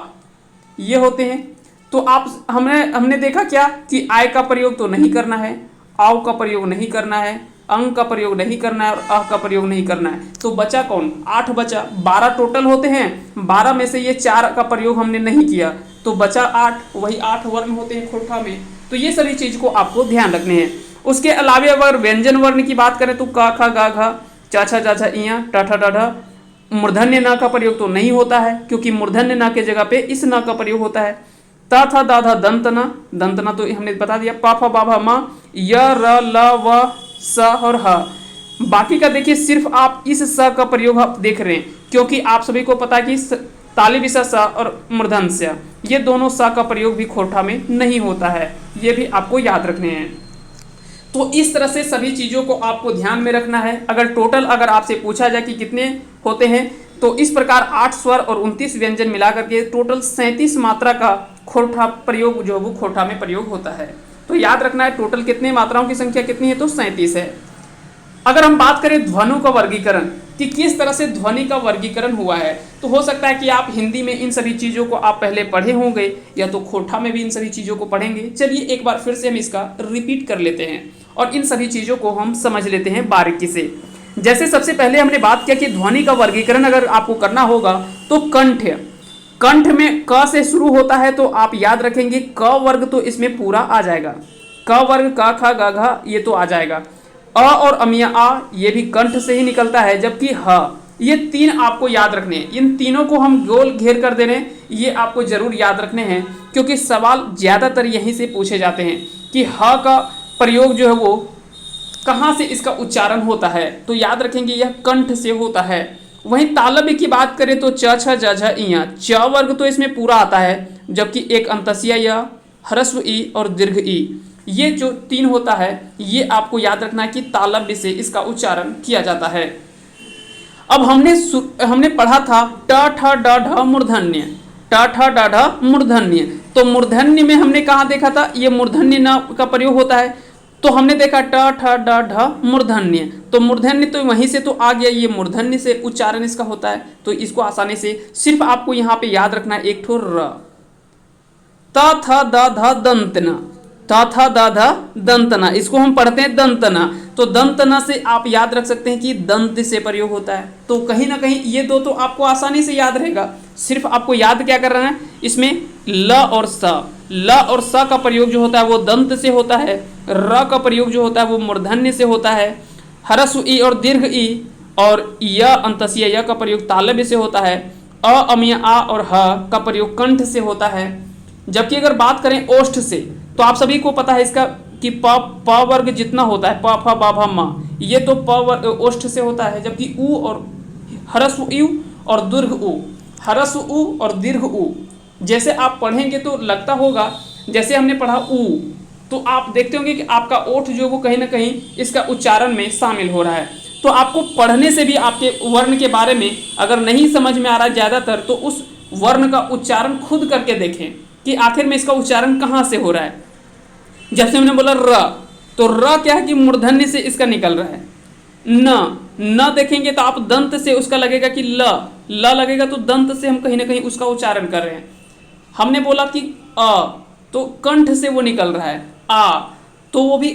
ये होते हैं। तो आप हमने देखा क्या कि आय का प्रयोग तो नहीं करना है, आव का प्रयोग नहीं करना है, अंग का प्रयोग नहीं करना है और अह का प्रयोग नहीं करना है। तो बचा कौन? 8 बचा। 12 टोटल होते हैं, 12 में से ये 4 का प्रयोग हमने नहीं किया, तो बचा 8, वही 8 वर्ण होते हैं खोरठा में। तो ये सभी चीज को आपको ध्यान रखने हैं। उसके अलावा अगर व्यंजन वर्ण की बात करें तो क ख ग घ च छ ज छ इया ट ठ ड ढ, मूर्धन्य न का प्रयोग तो नहीं होता है, क्योंकि मूर्धन्य न के जगह पे इस न का प्रयोग होता है। ता था दा धा दंत न तो हमने बता दिया। पा फा बा भा मा य र ल व स और ह। बाकी का देखिए सिर्फ आप इस स का प्रयोग आप देख रहे हैं, क्योंकि आप सभी को पता है कि तालिब स और मूर्धन्य स ये दोनों स का प्रयोग भी खोरठा में नहीं होता है, ये भी आपको याद रखने हैं। तो इस तरह से सभी चीज़ों को आपको ध्यान में रखना है। अगर टोटल अगर आपसे पूछा जाए कि कितने होते हैं, तो इस प्रकार 8 स्वर और 29 व्यंजन मिलाकर के टोटल 37 मात्रा का खोरठा प्रयोग जो वो खोरठा में प्रयोग होता है। तो याद रखना है टोटल कितने मात्राओं की संख्या कितनी है, तो 37 है। अगर हम बात करें ध्वनियों का वर्गीकरण कि किस तरह से ध्वनि का वर्गीकरण हुआ है, तो हो सकता है कि आप हिंदी में इन सभी चीज़ों को आप पहले पढ़े होंगे या तो खोरठा में भी इन सभी चीज़ों को पढ़ेंगे। चलिए एक बार फिर से हम इसका रिपीट कर लेते हैं और इन सभी चीज़ों को हम समझ लेते हैं बारीकी से। जैसे सबसे पहले हमने बात किया कि ध्वनि का वर्गीकरण अगर आपको करना होगा तो कंठ में क से शुरू होता है, तो आप याद रखेंगे क वर्ग तो इसमें पूरा आ जाएगा, क वर्ग क ख ग घ ये तो आ जाएगा। अ और अमिया आ ये भी कंठ से ही निकलता है, जबकि ह ये 3 आपको याद रखने हैं। इन तीनों को हम गोल घेर कर दे रहे हैं, ये आपको जरूर याद रखने हैं, क्योंकि सवाल ज़्यादातर यहीं से पूछे जाते हैं कि ह का प्रयोग जो है वो कहाँ से इसका उच्चारण होता है, तो याद रखेंगे यह कंठ से होता है। वहीं तालव्य की बात करें तो च छ ज झ इया च वर्ग तो इसमें पूरा आता है, जबकि एक अंतस्या य, ह्रस्व ई और दीर्घ ई ये जो 3 होता है, ये आपको याद रखना है कि तालव्य से इसका उच्चारण किया जाता है। अब हमने पढ़ा था ट ठ ड ढ मूर्धन्य, ट ठ ड ढ मूर्धन्य। तो मूर्धन्य में हमने कहाँ देखा था, ये मूर्धन्य न का प्रयोग होता है, तो हमने देखा ट ठ ड ढ मूर्धन्य। तो मूर्धन्य तो वहीं से तो आ गया, ये मूर्धन्य से उच्चारण इसका होता है। तो इसको आसानी से सिर्फ आपको यहाँ पे याद रखना है एक ठो र। त थ द ध दंतना, ता था दाधा दंतना, इसको हम पढ़ते हैं दंतना। तो दंतना से आप याद रख सकते हैं कि दंत से प्रयोग होता है। तो कहीं ना कहीं ये दो तो आपको आसानी से याद रहेगा। सिर्फ आपको याद क्या कर रहे हैं, इसमें ल और स का प्रयोग जो होता है वो दंत से होता है, र का प्रयोग जो होता है वो मूर्धन्य से होता है, ह्रस्व ई और दीर्घ ई और य अंतस्या य का प्रयोग तालव्य से होता है, अ अमिया आ और ह का प्रयोग कंठ से होता है। जबकि अगर बात करें ओष्ठ से, तो आप सभी को पता है इसका कि प वर्ग जितना होता है प फ बा भा मा, ये तो प वर्ग ओष्ठ से होता है, जबकि उ और ह्रस्व उ और दीर्घ उ, ह्रस्व उ और दीर्घ उ जैसे आप पढ़ेंगे तो लगता होगा जैसे हमने पढ़ा उ, तो आप देखते होंगे कि आपका ओठ जो वो कहीं ना कहीं इसका उच्चारण में शामिल हो रहा है। तो आपको पढ़ने से भी आपके वर्ण के बारे में अगर नहीं समझ में आ रहा है ज़्यादातर, तो उस वर्ण का उच्चारण खुद करके देखें कि आखिर में इसका उच्चारण कहाँ से हो रहा है। जैसे हमने बोला र, तो र क्या है कि मूर्धन्य से इसका निकल रहा है। न देखेंगे तो आप दंत से उसका लगेगा कि ल लगेगा, तो दंत से हम कहीं ना कहीं उसका उच्चारण कर रहे हैं। हमने बोला कि अ, तो कंठ से वो निकल रहा है, आ तो वो भी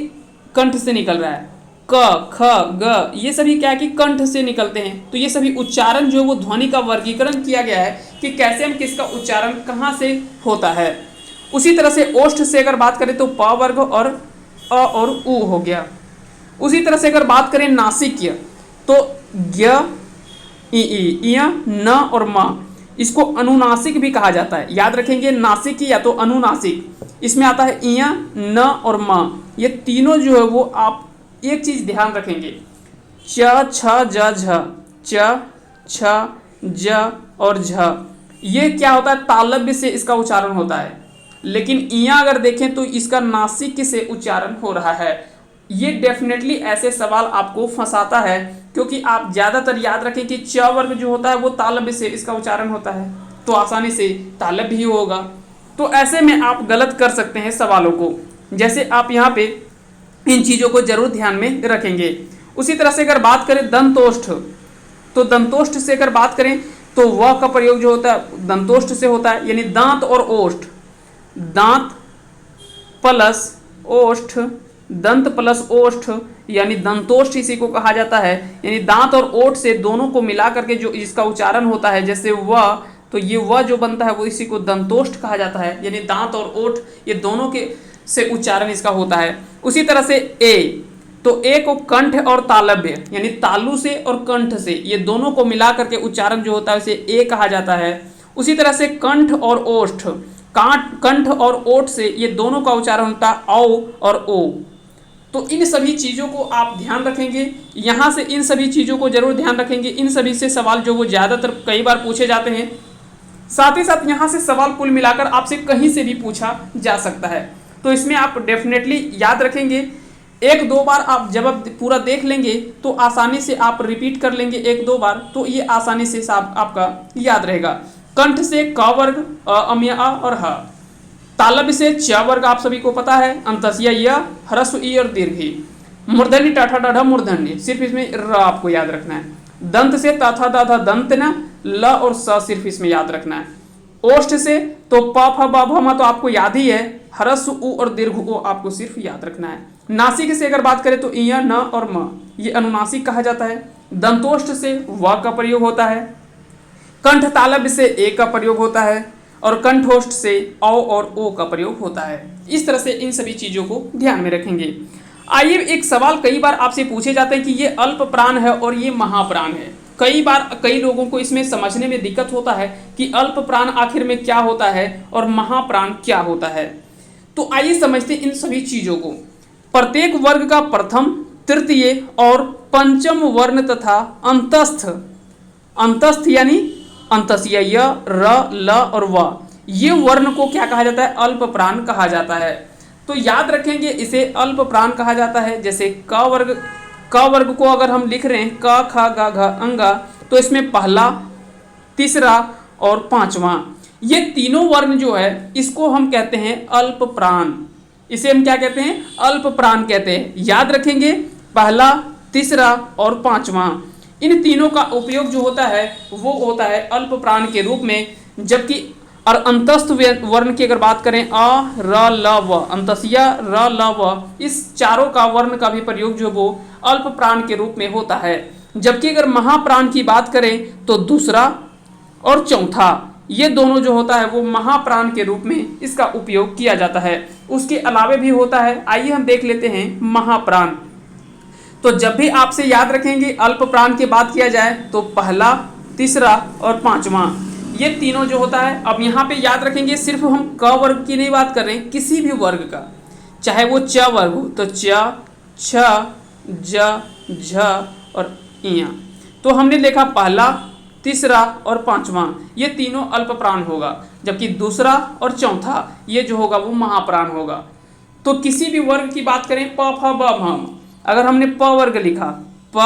कंठ से निकल रहा है, क ख ग ये सभी क्या है कि कंठ से निकलते हैं। तो ये सभी उच्चारण जो वो ध्वनि का वर्गीकरण किया गया है कि कैसे हम किसका उच्चारण कहाँ से होता है। उसी तरह से ओष्ठ से अगर बात करें तो प वर्ग और अ और उ हो गया। उसी तरह से अगर बात करें नासिक्य, तो ज्ञ इया न और म, इसको अनुनासिक भी कहा जाता है। याद रखेंगे नासिक या तो अनुनासिक, इसमें आता है इया न और म, ये तीनों जो है वो आप एक चीज ध्यान रखेंगे, च छ ज झ, च छ ज और झ ये क्या होता है, तालव्य से इसका उच्चारण होता है। लेकिन इया अगर देखें तो इसका नासिक से उच्चारण हो रहा है। ये डेफिनेटली ऐसे सवाल आपको फंसाता है, क्योंकि आप ज़्यादातर याद रखें कि च वर्ग जो होता है वो तालव्य से इसका उच्चारण होता है, तो आसानी से तालव्य ही होगा। तो ऐसे में आप गलत कर सकते हैं सवालों को। जैसे आप यहाँ पे इन चीज़ों को जरूर ध्यान में रखेंगे। उसी तरह से अगर बात करें दंतोष्ठ, तो दंतोष्ठ से अगर बात करें तो वह का प्रयोग जो होता है दंतोष्ठ से होता है, यानी दांत और ओष्ठ। दांत प्लस ओष्ठ, दंत प्लस ओष्ठ यानी दंतोष्ठ इसी को कहा जाता है। यानी दांत और ओठ से दोनों को मिला करके जो इसका उच्चारण होता है, जैसे व, तो ये व जो बनता है वो इसी को दंतोष्ठ कहा जाता है। यानी दांत और ओठ ये दोनों के से उच्चारण इसका होता है। उसी तरह से ए, तो ए को कंठ और तालव्य यानी तालु से और कंठ से ये दोनों को मिला करके उच्चारण जो होता है उसे ए कहा जाता है। उसी तरह से कंठ और ओष्ठ, कंठ और ओठ से ये दोनों का उच्चारण होता है औ और ओ। तो इन सभी चीज़ों को आप ध्यान रखेंगे, यहाँ से इन सभी चीज़ों को जरूर ध्यान रखेंगे। इन सभी से सवाल जो वो ज़्यादातर कई बार पूछे जाते हैं। साथ ही साथ यहाँ से सवाल कुल मिलाकर आपसे कहीं से भी पूछा जा सकता है, तो इसमें आप डेफिनेटली याद रखेंगे। एक दो बार आप जब आप पूरा देख लेंगे तो आसानी से आप रिपीट कर लेंगे एक दो बार, तो ये आसानी से आपका याद रहेगा। कंठ से क वर्ग, अम्य अ और ह। तालव्य से च वर्ग आप सभी को पता है, अंतस्या य, ह्रस्व ई और दीर्घ ई। मूर्धन्य टाठा डाढ़ा मूर्धन्य, सिर्फ इसमें र आपको याद रखना है। दंत से ताथा दाधा दंत न, ल और स सिर्फ इसमें याद रखना है। ओष्ठ से तो प फ ब भ म तो आपको याद ही है, ह्रस्व उ और दीर्घ ओ आपको सिर्फ याद रखना है। नासिक से अगर बात करें तो इय, न और म, ये अनुनासिक कहा जाता है। दंतोष्ठ से व का प्रयोग होता है। कंठ तालव्य से ए का प्रयोग होता है और कंठोष्ठ से औ और ओ का प्रयोग होता है। इस तरह से इन सभी चीजों को ध्यान में रखेंगे। आइए, एक सवाल कई बार आपसे पूछे जाते हैं कि ये अल्प प्राण है और ये महाप्राण है। कई बार कई लोगों को इसमें समझने में दिक्कत होता है कि अल्प प्राण आखिर में क्या होता है और महाप्राण क्या होता है। तो आइए समझते इन सभी चीजों को। प्रत्येक वर्ग का प्रथम, तृतीय और पंचम वर्ण तथा अंतस्थ, अंतस्थ यानी अंतस्य य, र, ल और व, ये वर्ण को क्या कहा जाता है? अल्प प्राण कहा जाता है। तो याद रखेंगे इसे अल्प प्राण कहा जाता है। जैसे क वर्ग को अगर हम लिख रहे हैं क ख ग घ अंगा, तो इसमें पहला, तीसरा और पांचवा, ये तीनों वर्ण जो है इसको हम कहते हैं अल्प प्राण। इसे हम क्या कहते हैं? अल्प प्राण कहते हैं। याद रखेंगे, पहला, तीसरा और पांचवा, इन तीनों का उपयोग जो होता है वो होता है अल्प प्राण के रूप में। जबकि और अंतस्थ वर्ण की अगर बात करें अ, र, ल, व, अंतस्या, र, ल, व, इस चारों का वर्ण का भी प्रयोग जो वो अल्प प्राण के रूप में होता है। जबकि अगर महाप्राण की बात करें तो दूसरा और चौथा, ये दोनों जो होता है वो महाप्राण के रूप में इसका उपयोग किया जाता है। उसके अलावे भी होता है। आइए हम देख लेते हैं महाप्राण। तो जब भी आपसे याद रखेंगे अल्प प्राण की बात किया जाए तो पहला, तीसरा और पांचवा, ये तीनों जो होता है। अब यहाँ पे याद रखेंगे सिर्फ हम क वर्ग की नहीं बात कर रहे हैं, किसी भी वर्ग का, चाहे वो च वर्ग हो तो च, छ, ज, झ और इया। तो हमने देखा पहला, तीसरा और पांचवा, ये तीनों अल्प प्राण होगा। जबकि दूसरा और चौथा ये जो होगा वो महाप्राण होगा। तो किसी भी वर्ग की बात करें प, फ, ब, भ, अगर हमने प वर्ग लिखा, प,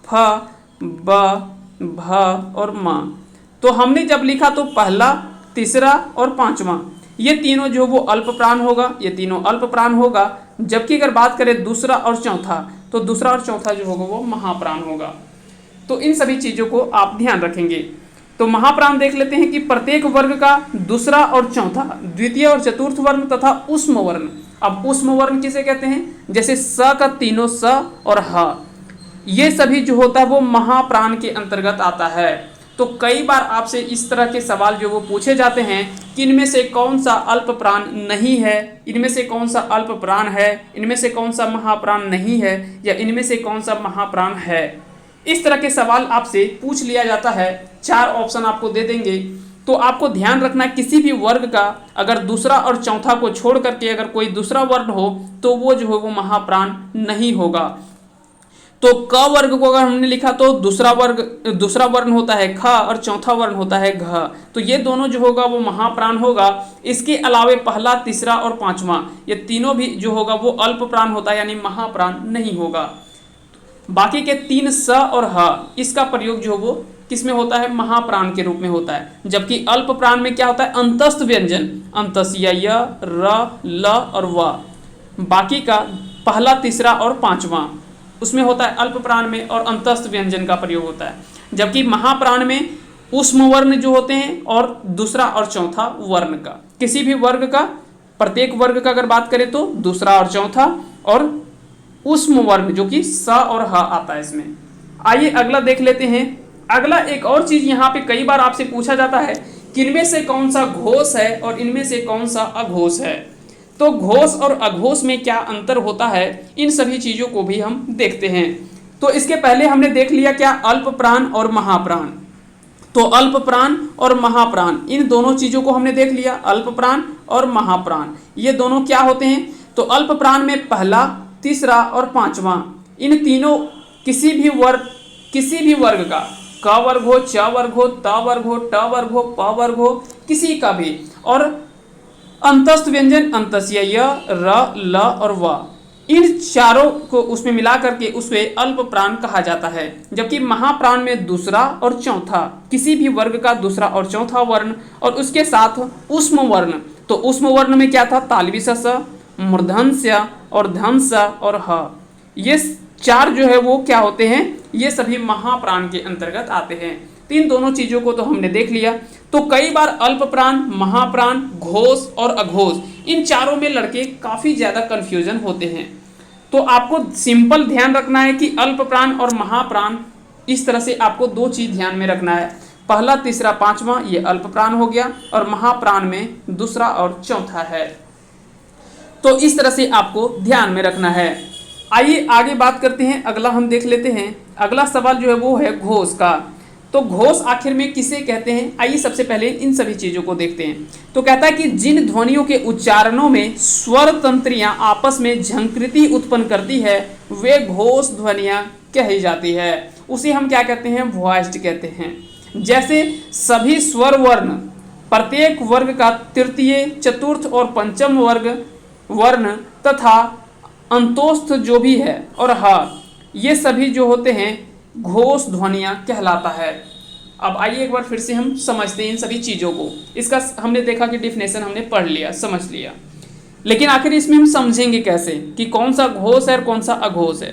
फ, ब, भ और म, तो हमने जब लिखा तो पहला, तीसरा और पांचवा, ये तीनों जो वो अल्प प्राण होगा, ये तीनों अल्प प्राण होगा। जबकि अगर बात करें दूसरा और चौथा, तो दूसरा और चौथा जो होगा वो महाप्राण होगा। तो इन सभी चीज़ों को आप ध्यान रखेंगे। तो महाप्राण देख लेते हैं कि प्रत्येक वर्ग का दूसरा और चौथा, द्वितीय और चतुर्थ वर्ण तथा उष्म वर्ण। अब उष्म वर्ण किसे कहते हैं? जैसे स का तीनों स और ह, ये सभी जो होता है वो महाप्राण के अंतर्गत आता है। तो कई बार आपसे इस तरह के सवाल जो वो पूछे जाते हैं कि इनमें से कौन सा अल्प प्राण नहीं है, इनमें से कौन सा अल्प प्राण है, इनमें से कौन सा महाप्राण नहीं है, या इनमें से कौन सा महाप्राण है। इस तरह के सवाल आपसे पूछ लिया जाता है। 4 ऑप्शन आपको दे देंगे। तो आपको ध्यान रखना है किसी भी वर्ग का अगर दूसरा और चौथा को छोड़ करके अगर कोई दूसरा वर्ण हो तो वो जो है वो महाप्राण नहीं होगा। तो क वर्ग को अगर हमने लिखा तो दूसरा वर्ण होता है ख और चौथा वर्ण होता है घ, तो ये दोनों जो होगा वो महाप्राण होगा। इसके अलावे पहला, तीसरा और पांचवा, ये तीनों भी जो होगा वो अल्प प्राण होता है, यानी महाप्राण नहीं होगा। बाकी के 3 स और ह, इसका प्रयोग जो वो किसमें होता है? महाप्राण के रूप में होता है। जबकि अल्प प्राण में क्या होता है? अंतस्थ व्यंजन, अंतस्य य, र, ल और व, बाकी का पहला, तीसरा और पांचवा, उसमें होता है अल्प प्राण में और अंतस्थ व्यंजन का प्रयोग होता है। जबकि महाप्राण में उष्म वर्ण जो होते हैं और दूसरा और चौथा वर्ण का। किसी भी वर्ग का, प्रत्येक वर्ग का अगर बात करें तो दूसरा और चौथा, और ऊष्म वर्ण जो कि स और ह आता है इसमें। आइए अगला देख लेते हैं। अगला एक और चीज यहाँ पे कई बार आपसे पूछा जाता है कि इनमें से कौन सा घोष है और इनमें से कौन सा अघोष है। तो घोष और अघोष में क्या अंतर होता है, इन सभी चीजों को भी हम देखते हैं। तो इसके पहले हमने देख लिया क्या, अल्प प्राण और महाप्राण। तो अल्प प्राण और महाप्राण इन दोनों चीजों को हमने देख लिया। अल्प प्राण और महाप्राण ये दोनों क्या होते हैं, तो अल्प प्राण में पहला, तीसरा और पांचवा, इन तीनों किसी भी वर्ग का, क वर्ग हो, च वर्ग हो, त वर्ग हो, ट वर्ग हो, प वर्ग हो, किसी का भी, और अंतस्थ व्यंजन अंतस्य य, र, ल और व, इन चारों को उसमें मिला करके उसे अल्प प्राण कहा जाता है। जबकि महाप्राण में दूसरा और चौथा, किसी भी वर्ग का दूसरा और चौथा वर्ण, और उसके साथ ऊष्म वर्ण। तो ऊष्म वर्ण में क्या था, तालवी स, मूर्धन्य और धंस और ह, ये चार जो है वो क्या होते हैं, ये सभी महाप्राण के अंतर्गत आते हैं। तो इन दोनों चीजों को तो हमने देख लिया। तो कई बार अल्प प्राण, महाप्राण, घोष और अघोष, इन चारों में लड़के काफी ज्यादा कंफ्यूजन होते हैं। तो आपको सिंपल ध्यान रखना है कि अल्प प्राण और महाप्राण, इस तरह से आपको दो चीज ध्यान में रखना है, पहला, तीसरा, पांचवा ये अल्प प्राण हो गया, और महाप्राण में दूसरा और चौथा है। तो इस तरह से आपको ध्यान में रखना है। आइए आगे बात करते हैं। अगला हम देख लेते हैं। अगला सवाल जो है वो है घोष का। तो घोष आखिर में किसे कहते हैं, आइए सबसे पहले इन सभी चीजों को देखते हैं। तो कहता है कि जिन ध्वनियों के उच्चारणों में स्वर तंत्रियां आपस में झंकृति उत्पन्न करती है वे घोष ध्वनियां कही जाती है। उसे हम क्या कहते हैं, वॉइस्ड कहते हैं। जैसे सभी स्वर वर्ण, प्रत्येक वर्ग का तृतीय, चतुर्थ और पंचम वर्ण तथा अंतोस्थ जो भी है और ह, ये सभी जो होते हैं घोष ध्वनियां कहलाता है। अब आइए एक बार फिर से हम समझते हैं इन सभी चीजों को। इसका हमने देखा कि डिफिनेशन हमने पढ़ लिया, समझ लिया, लेकिन आखिर इसमें हम समझेंगे कैसे कि कौन सा घोष है और कौन सा अघोष है।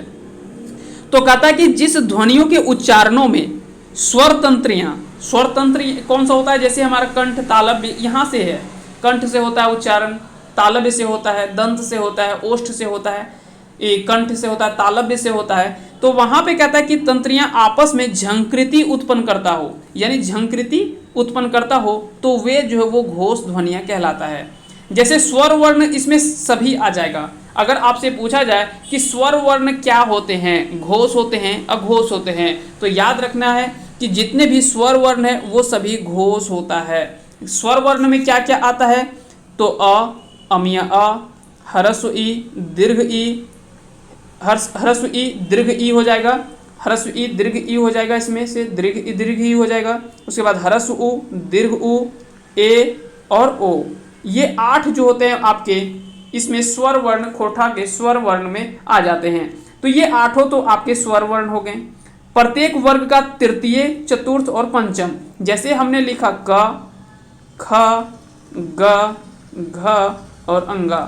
तो कहता है कि जिस ध्वनियों के उच्चारणों में स्वर तंत्र कौन सा होता है, जैसे हमारा कंठ, तालव्य यहाँ से है, कंठ से होता है उच्चारण, तालव्य से होता है, दंत से होता है, ओष्ठ से होता है, कंठ से होता है, तालव्य से होता है। तो वहां पे कहता है कि तंत्रियां आपस में झंकृति उत्पन्न करता हो, यानी झंकृति उत्पन्न करता हो, तो वे जो है वो घोष ध्वनियां कहलाता है। जैसे स्वर वर्ण इसमें सभी आ जाएगा। अगर आपसे पूछा जाए कि स्वर वर्ण क्या होते हैं, घोष होते हैं, अघोष होते हैं, तो याद रखना है कि जितने भी स्वर वर्ण है वो सभी घोष होता है। स्वर वर्ण में क्या क्या आता है, तो अ, अमिया अ, ह्रस्व ई, दीर्घ ई, ह्रस्व ई, दीर्घ ई हो जाएगा, ह्रस्व ई, दीर्घ ई हो जाएगा, इसमें से दीर्घ ई हो जाएगा। उसके बाद ह्रस्व उ, दीर्घ उ, ए और ओ, ये 8 जो होते हैं आपके इसमें स्वर वर्ण, खोटा के स्वर वर्ण में आ जाते हैं। तो ये 8 तो आपके स्वर वर्ण हो गए। प्रत्येक वर्ग का तृतीय, चतुर्थ और पंचम, जैसे हमने लिखा क, ख, ग, घ और अंगा,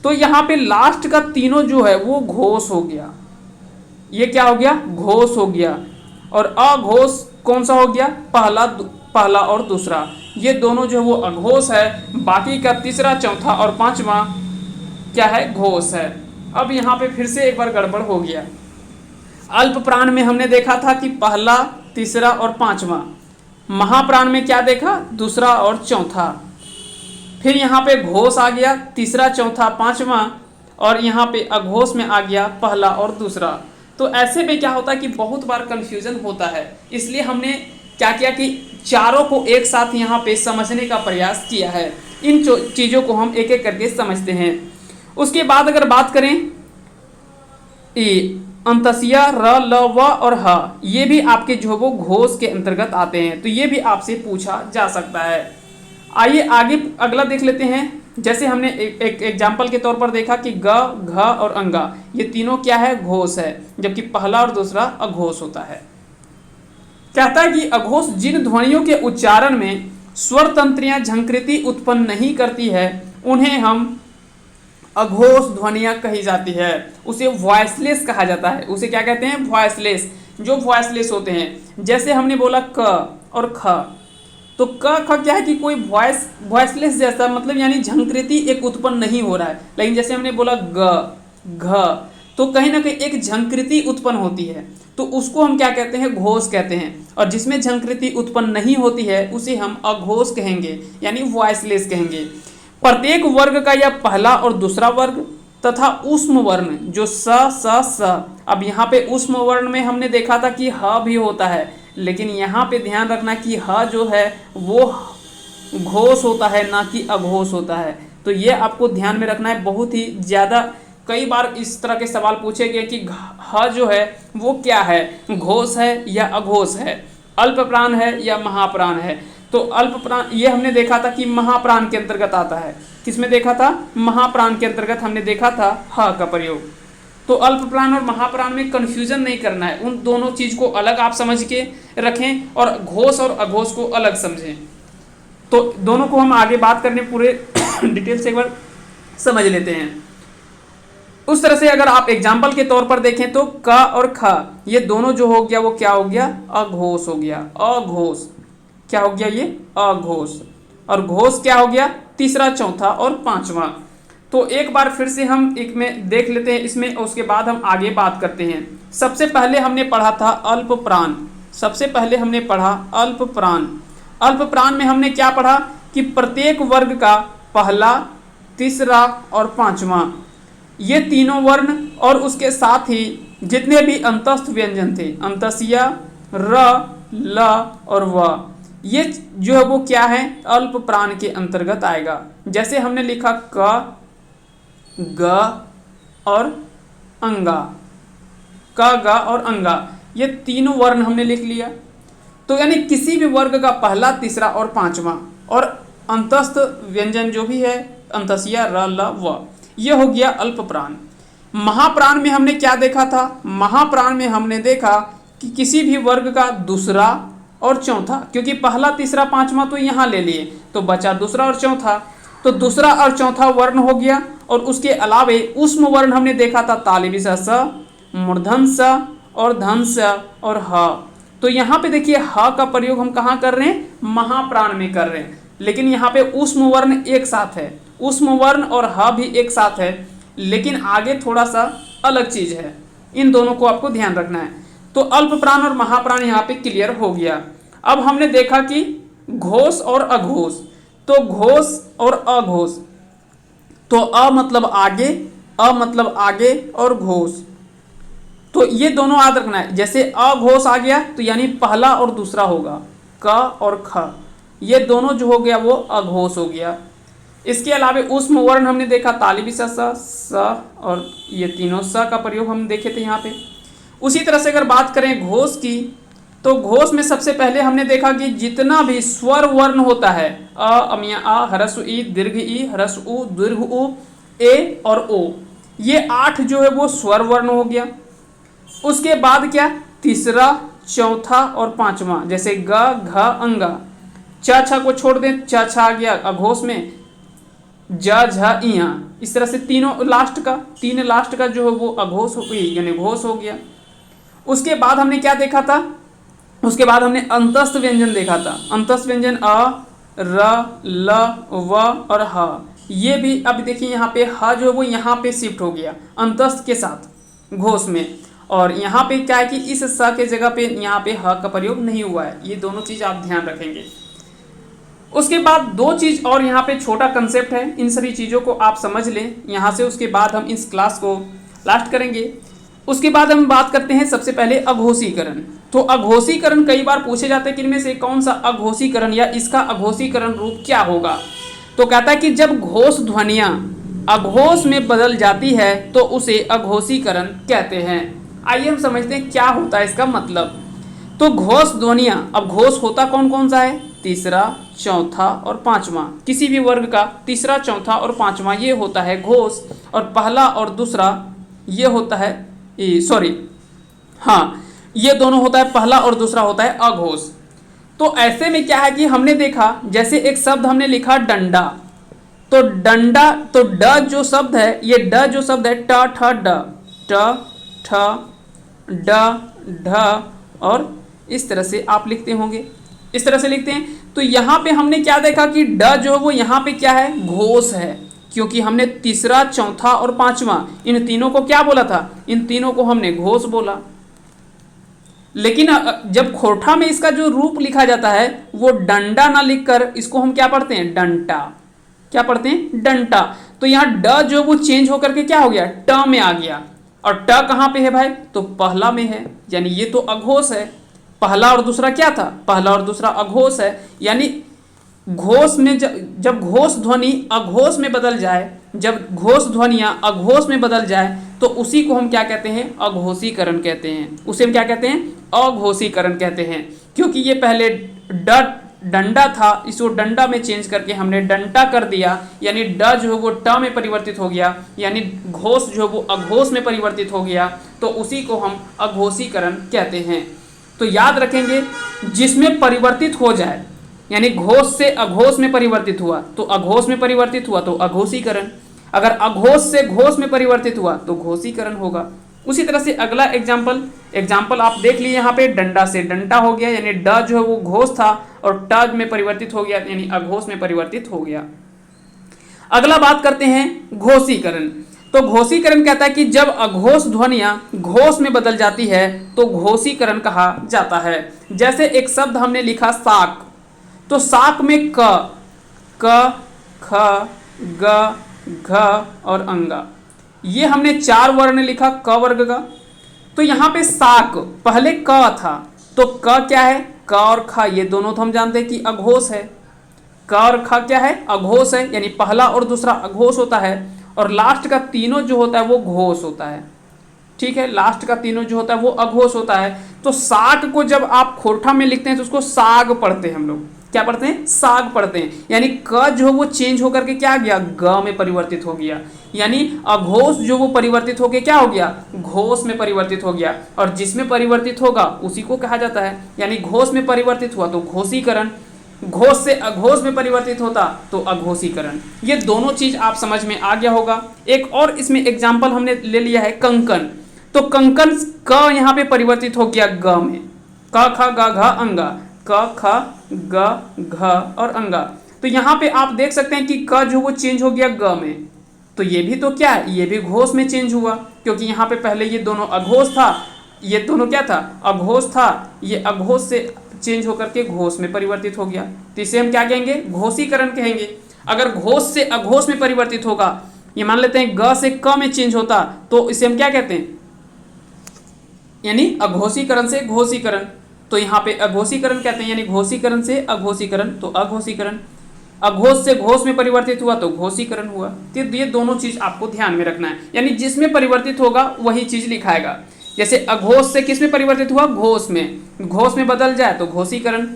तो यहाँ पे लास्ट का तीनों जो है वो घोष हो गया। ये क्या हो गया, घोष हो गया। और अघोष कौन सा हो गया, पहला और दूसरा, ये दोनों जो है वो अघोष है। बाकी का तीसरा, चौथा और पांचवा क्या है, घोष है। अब यहाँ पे फिर से एक बार गड़बड़ हो गया। अल्प प्राण में हमने देखा था कि पहला, तीसरा और पांचवा। महाप्राण में क्या देखा, दूसरा और चौथा। फिर यहाँ पे घोष आ गया, तीसरा, चौथा, पांचवा, और यहाँ पे अघोष में आ गया पहला और दूसरा। तो ऐसे में क्या होता है कि बहुत बार कंफ्यूजन होता है, इसलिए हमने क्या किया कि चारों को एक साथ यहाँ पे समझने का प्रयास किया है। इन चीज़ों को हम एक एक करके समझते हैं। उसके बाद अगर बात करें अंतसिया, र, ल, व और ह, ये भी आपके जो वो घोष के अंतर्गत आते हैं। तो ये भी आपसे पूछा जा सकता है। आइए आगे अगला देख लेते हैं। जैसे हमने एक एग्जाम्पल के तौर पर देखा कि ग, घ और अंगा, ये तीनों क्या है, घोष है, जबकि पहला और दूसरा अघोष होता है। कहता है कि अघोष जिन ध्वनियों के उच्चारण में स्वर तंत्रियां झंकृति उत्पन्न नहीं करती है उन्हें हम अघोष ध्वनियां कही जाती है। उसे वॉइसलेस कहा जाता है। उसे क्या कहते हैं, वॉइसलेस। जो वॉइसलेस होते हैं, जैसे हमने बोला क और ख, तो क ख क्या है कि कोई वॉइसलेस जैसा, मतलब यानी झंकृति एक उत्पन्न नहीं हो रहा है। लेकिन जैसे हमने बोला ग घ, तो कहीं ना कहीं एक झंकृति उत्पन्न होती है, तो उसको हम क्या कहते हैं, घोष कहते हैं। और जिसमें झंकृति उत्पन्न नहीं होती है उसे हम अघोष कहेंगे, यानी वॉइसलेस कहेंगे। प्रत्येक वर्ग का यह पहला और दूसरा वर्ग तथा ऊष्म वर्ण जो स स स, अब यहाँ पे ऊष्म वर्ण में हमने देखा था कि ह भी होता है, लेकिन यहाँ पे ध्यान रखना कि ह जो है वो घोष होता है, ना कि अघोष होता है। तो ये आपको ध्यान में रखना है, बहुत ही ज़्यादा कई बार इस तरह के सवाल पूछे गए कि ह जो है वो क्या है, घोष है या अघोष है, अल्प प्राण है या महाप्राण है। तो अल्प प्राण ये हमने देखा था कि महाप्राण के अंतर्गत आता है। किसमें देखा था, महाप्राण के अंतर्गत हमने देखा था ह का प्रयोग। तो अल्प प्राण और महाप्राण में कंफ्यूजन नहीं करना है, उन दोनों चीज को अलग आप समझ के रखें और घोष और अघोष को अलग समझें। तो दोनों को हम आगे बात करने पूरे डिटेल से एक बार समझ लेते हैं। उस तरह से अगर आप एग्जाम्पल के तौर पर देखें तो क और ख ये दोनों जो हो गया वो क्या हो गया, अघोष हो गया। अघोष क्या हो गया, ये अघोष। और घोष क्या हो गया, तीसरा, चौथा और पांचवा। तो एक बार फिर से हम एक में देख लेते हैं इसमें, उसके बाद हम आगे बात करते हैं। सबसे पहले हमने पढ़ा था अल्प प्राण। सबसे पहले हमने पढ़ा अल्प प्राण। अल्प प्राण में हमने क्या पढ़ा कि प्रत्येक वर्ग का पहला, तीसरा और पांचवा, ये तीनों वर्ण और उसके साथ ही जितने भी अंतस्थ व्यंजन थे, अंतस्या, र, ल और व, ये जो है वो क्या है, अल्प प्राण के अंतर्गत आएगा। जैसे हमने लिखा क, ग और अंगा, क, ग और अंगा, ये तीनों वर्ण हमने लिख लिया। तो यानी किसी भी वर्ग का पहला, तीसरा और पांचवा और अंतस्थ व्यंजन जो भी है, अंतस्या, र, ल, व, ये हो गया अल्प प्राण। महाप्राण में हमने क्या देखा था, महाप्राण में हमने देखा कि किसी भी वर्ग का दूसरा और चौथा, क्योंकि पहला, तीसरा, पांचवा तो यहाँ ले लिए, तो बचा दूसरा और चौथा। तो दूसरा और चौथा वर्ण हो गया। और उसके अलावे ऊष्म वर्ण हमने देखा था, तालिबी स, मूर्धन स और धन स और ह। तो यहाँ पे देखिए ह का प्रयोग हम कहाँ कर रहे हैं, महाप्राण में कर रहे हैं। लेकिन यहाँ पे ऊष्म वर्ण एक साथ है, ऊष्म वर्ण और ह भी एक साथ है, लेकिन आगे थोड़ा सा अलग चीज है। इन दोनों को आपको ध्यान रखना है। तो अल्प प्राण और महाप्राण यहाँ पे क्लियर हो गया। अब हमने देखा कि घोष और अघोष। तो घोष और अघोष, तो अ मतलब आगे, अ मतलब आगे और घोष, तो ये दोनों याद रखना है। जैसे अघोष आ गया तो यानी पहला और दूसरा होगा, क और ख, ये दोनों जो हो गया वो अघोष हो गया। इसके अलावा ऊष्म वर्ण हमने देखा, तालिबी स और ये तीनों स का प्रयोग हम देखे थे यहाँ पे। उसी तरह से अगर बात करें घोष की, तो घोष में सबसे पहले हमने देखा कि जितना भी स्वर वर्ण होता है, अ, अमिया आ, ह्रस्व ई, दीर्घ ई, ह्रस्व उ, दीर्घ उ, ए और ओ, ये 8 जो है वो स्वर वर्ण हो गया। उसके बाद क्या, तीसरा, चौथा और पांचवा, जैसे ग, घ, अंगा। च, छ को छोड़ दें, च, छ आ गया अघोष में, ज, झ, इया, इस तरह से तीनों लास्ट का, तीन लास्ट का जो है वो अघोष यानी घोष हो गया। उसके बाद हमने क्या देखा था, उसके बाद हमने अंतस्थ व्यंजन देखा था। अंतस्थ व्यंजन अ, र, ल, व और ह, ये भी अब देखिए यहाँ पे ह जो है वो यहाँ पे शिफ्ट हो गया अंतस्थ के साथ घोष में। और यहाँ पे क्या है कि इस स के जगह पे यहाँ पे ह का प्रयोग नहीं हुआ है। ये दोनों चीज आप ध्यान रखेंगे। उसके बाद दो चीज और यहाँ पे छोटा कंसेप्ट है, इन सभी चीजों को आप समझ लें यहाँ से। उसके बाद हम इस क्लास को लास्ट करेंगे। उसके बाद हम बात करते हैं सबसे पहले अघोषीकरण। तो अघोषीकरण कई बार पूछे जाते हैं कि इनमें से कौन सा अघोषीकरण या इसका अघोषीकरण रूप क्या होगा। तो कहता है कि जब घोष ध्वनियां अघोष में बदल जाती है तो उसे अघोषीकरण कहते हैं। आइए हम समझते हैं क्या होता है इसका मतलब। तो घोष ध्वनियां, अब घोष होता कौन कौन सा है, तीसरा, चौथा और पांचवा। किसी भी वर्ग का तीसरा, चौथा और पांचवा ये होता है घोष। और पहला और दूसरा ये होता है, सॉरी हाँ, ये दोनों होता है, पहला और दूसरा होता है अघोष। तो ऐसे में क्या है कि हमने देखा, जैसे एक शब्द हमने लिखा डंडा, तो डंडा, तो ड जो शब्द है, ये ड जो शब्द है, ट ठ ड, ट ठ ड ढ और इस तरह से आप लिखते होंगे। इस तरह से लिखते हैं। तो यहाँ पे हमने क्या देखा कि ड जो है वो यहाँ पे क्या है, घोष है, क्योंकि हमने तीसरा, चौथा और पांचवा इन तीनों को क्या बोला था, इन तीनों को हमने घोष बोला। लेकिन जब खोरठा में इसका जो रूप लिखा जाता है वो डंडा ना लिखकर इसको हम क्या पढ़ते हैं, डंटा। क्या पढ़ते हैं, डंटा। तो यहाँ ड जो वो चेंज होकर के क्या हो गया, ट में आ गया। और ट कहाँ पे है भाई, तो पहला में है, यानी ये तो अघोष है। पहला और दूसरा क्या था, पहला और दूसरा अघोष है। यानी घोष में जब घोष ध्वनि अघोष में बदल जाए, जब घोष ध्वनियां अघोष में बदल जाए तो उसी को हम क्या कहते हैं, अघोषीकरण कहते हैं। उसे हम क्या कहते हैं, अघोषीकरण कहते हैं। क्योंकि ये पहले डंडा था, इसको डंडा में चेंज करके हमने डंटा कर दिया, यानी ड जो है वो ट में परिवर्तित हो गया, यानी घोष जो है वो अघोष में परिवर्तित हो गया, तो उसी को हम अघोषीकरण कहते हैं। तो याद रखेंगे, जिसमें परिवर्तित हो जाए, यानी घोष से अघोष में परिवर्तित हुआ तो अघोष में परिवर्तित हुआ तो अघोषीकरण, अगर अघोष से घोष में परिवर्तित हुआ तो घोषीकरण होगा। उसी तरह से अगला एग्जाम्पल आप देख लिए, यहाँ पे डंडा से डंटा हो गया, यानी ड जो है वो घोष था और ट में परिवर्तित हो गया, यानी अघोष में परिवर्तित हो गया। अगला बात करते हैं घोषीकरण। तो घोषीकरण कहता है कि जब अघोष ध्वनियां घोष में बदल जाती है तो घोषीकरण कहा जाता है। जैसे एक शब्द हमने लिखा साक, तो साक में क, ख, ग, घ और अंगा, ये हमने 4 वर्ण लिखा क वर्ग का। तो यहाँ पे साक पहले क था, तो क क्या है, क और ख ये दोनों तो हम जानते हैं कि अघोष है। क और ख क्या है, अघोष है, यानी पहला और दूसरा अघोष होता है और लास्ट का तीनों जो होता है वो घोष होता है। ठीक है, लास्ट का तीनों जो होता है वो अघोष होता है। तो साग को जब आप खोरठा में लिखते हैं तो उसको साग पढ़ते हैं हम लोग। क्या पढ़ते हैं, साग पढ़ते हैं। यानी क जो वो चेंज होकर के क्या गया, ग में परिवर्तित हो गया, यानी अघोष जो वो परिवर्तित होकर क्या हो गया, घोष में परिवर्तित हो गया। और जिसमें परिवर्तित होगा उसी को कहा जाता है, यानी घोष में परिवर्तित हुआ तो घोषीकरण, घोष से अघोष में परिवर्तित होता तो अघोषीकरण। ये दोनों चीज आप समझ में आ गया होगा। एक और इसमें एग्जाम्पल हमने ले लिया है कंकन। तो कंकन क यहाँ पे परिवर्तित हो गया ग में, क ख ग घ अंगा, क ख ग घ और अंगा। तो यहाँ पे आप देख सकते हैं कि क जो वो चेंज हो गया ग में, तो ये भी तो क्या है, ये भी घोष में चेंज हुआ, क्योंकि यहाँ पे पहले ये दोनों अघोष था, ये दोनों क्या था, अघोष था, ये अघोष से चेंज होकर के घोष में परिवर्तित हो गया। तो इसे हम क्या कहेंगे, घोषीकरण कहेंगे। अगर घोष से अघोष में परिवर्तित होगा, ये मान लेते हैं ग से क में चेंज होता, तो इसे हम क्या कहते हैं, यानी अघोषीकरण से घोषीकरण। तो यहाँ पे अघोषीकरण कहते हैं, यानी घोषीकरण से अघोषीकरण तो अघोषीकरण, अघोष से घोष में परिवर्तित हुआ तो घोषीकरण हुआ। तो ये दोनों चीज आपको ध्यान में रखना है, यानी जिसमें परिवर्तित होगा वही चीज लिखाएगा। जैसे अघोष से किस में परिवर्तित हुआ, घोष में, घोष में बदल जाए तो घोषीकरण,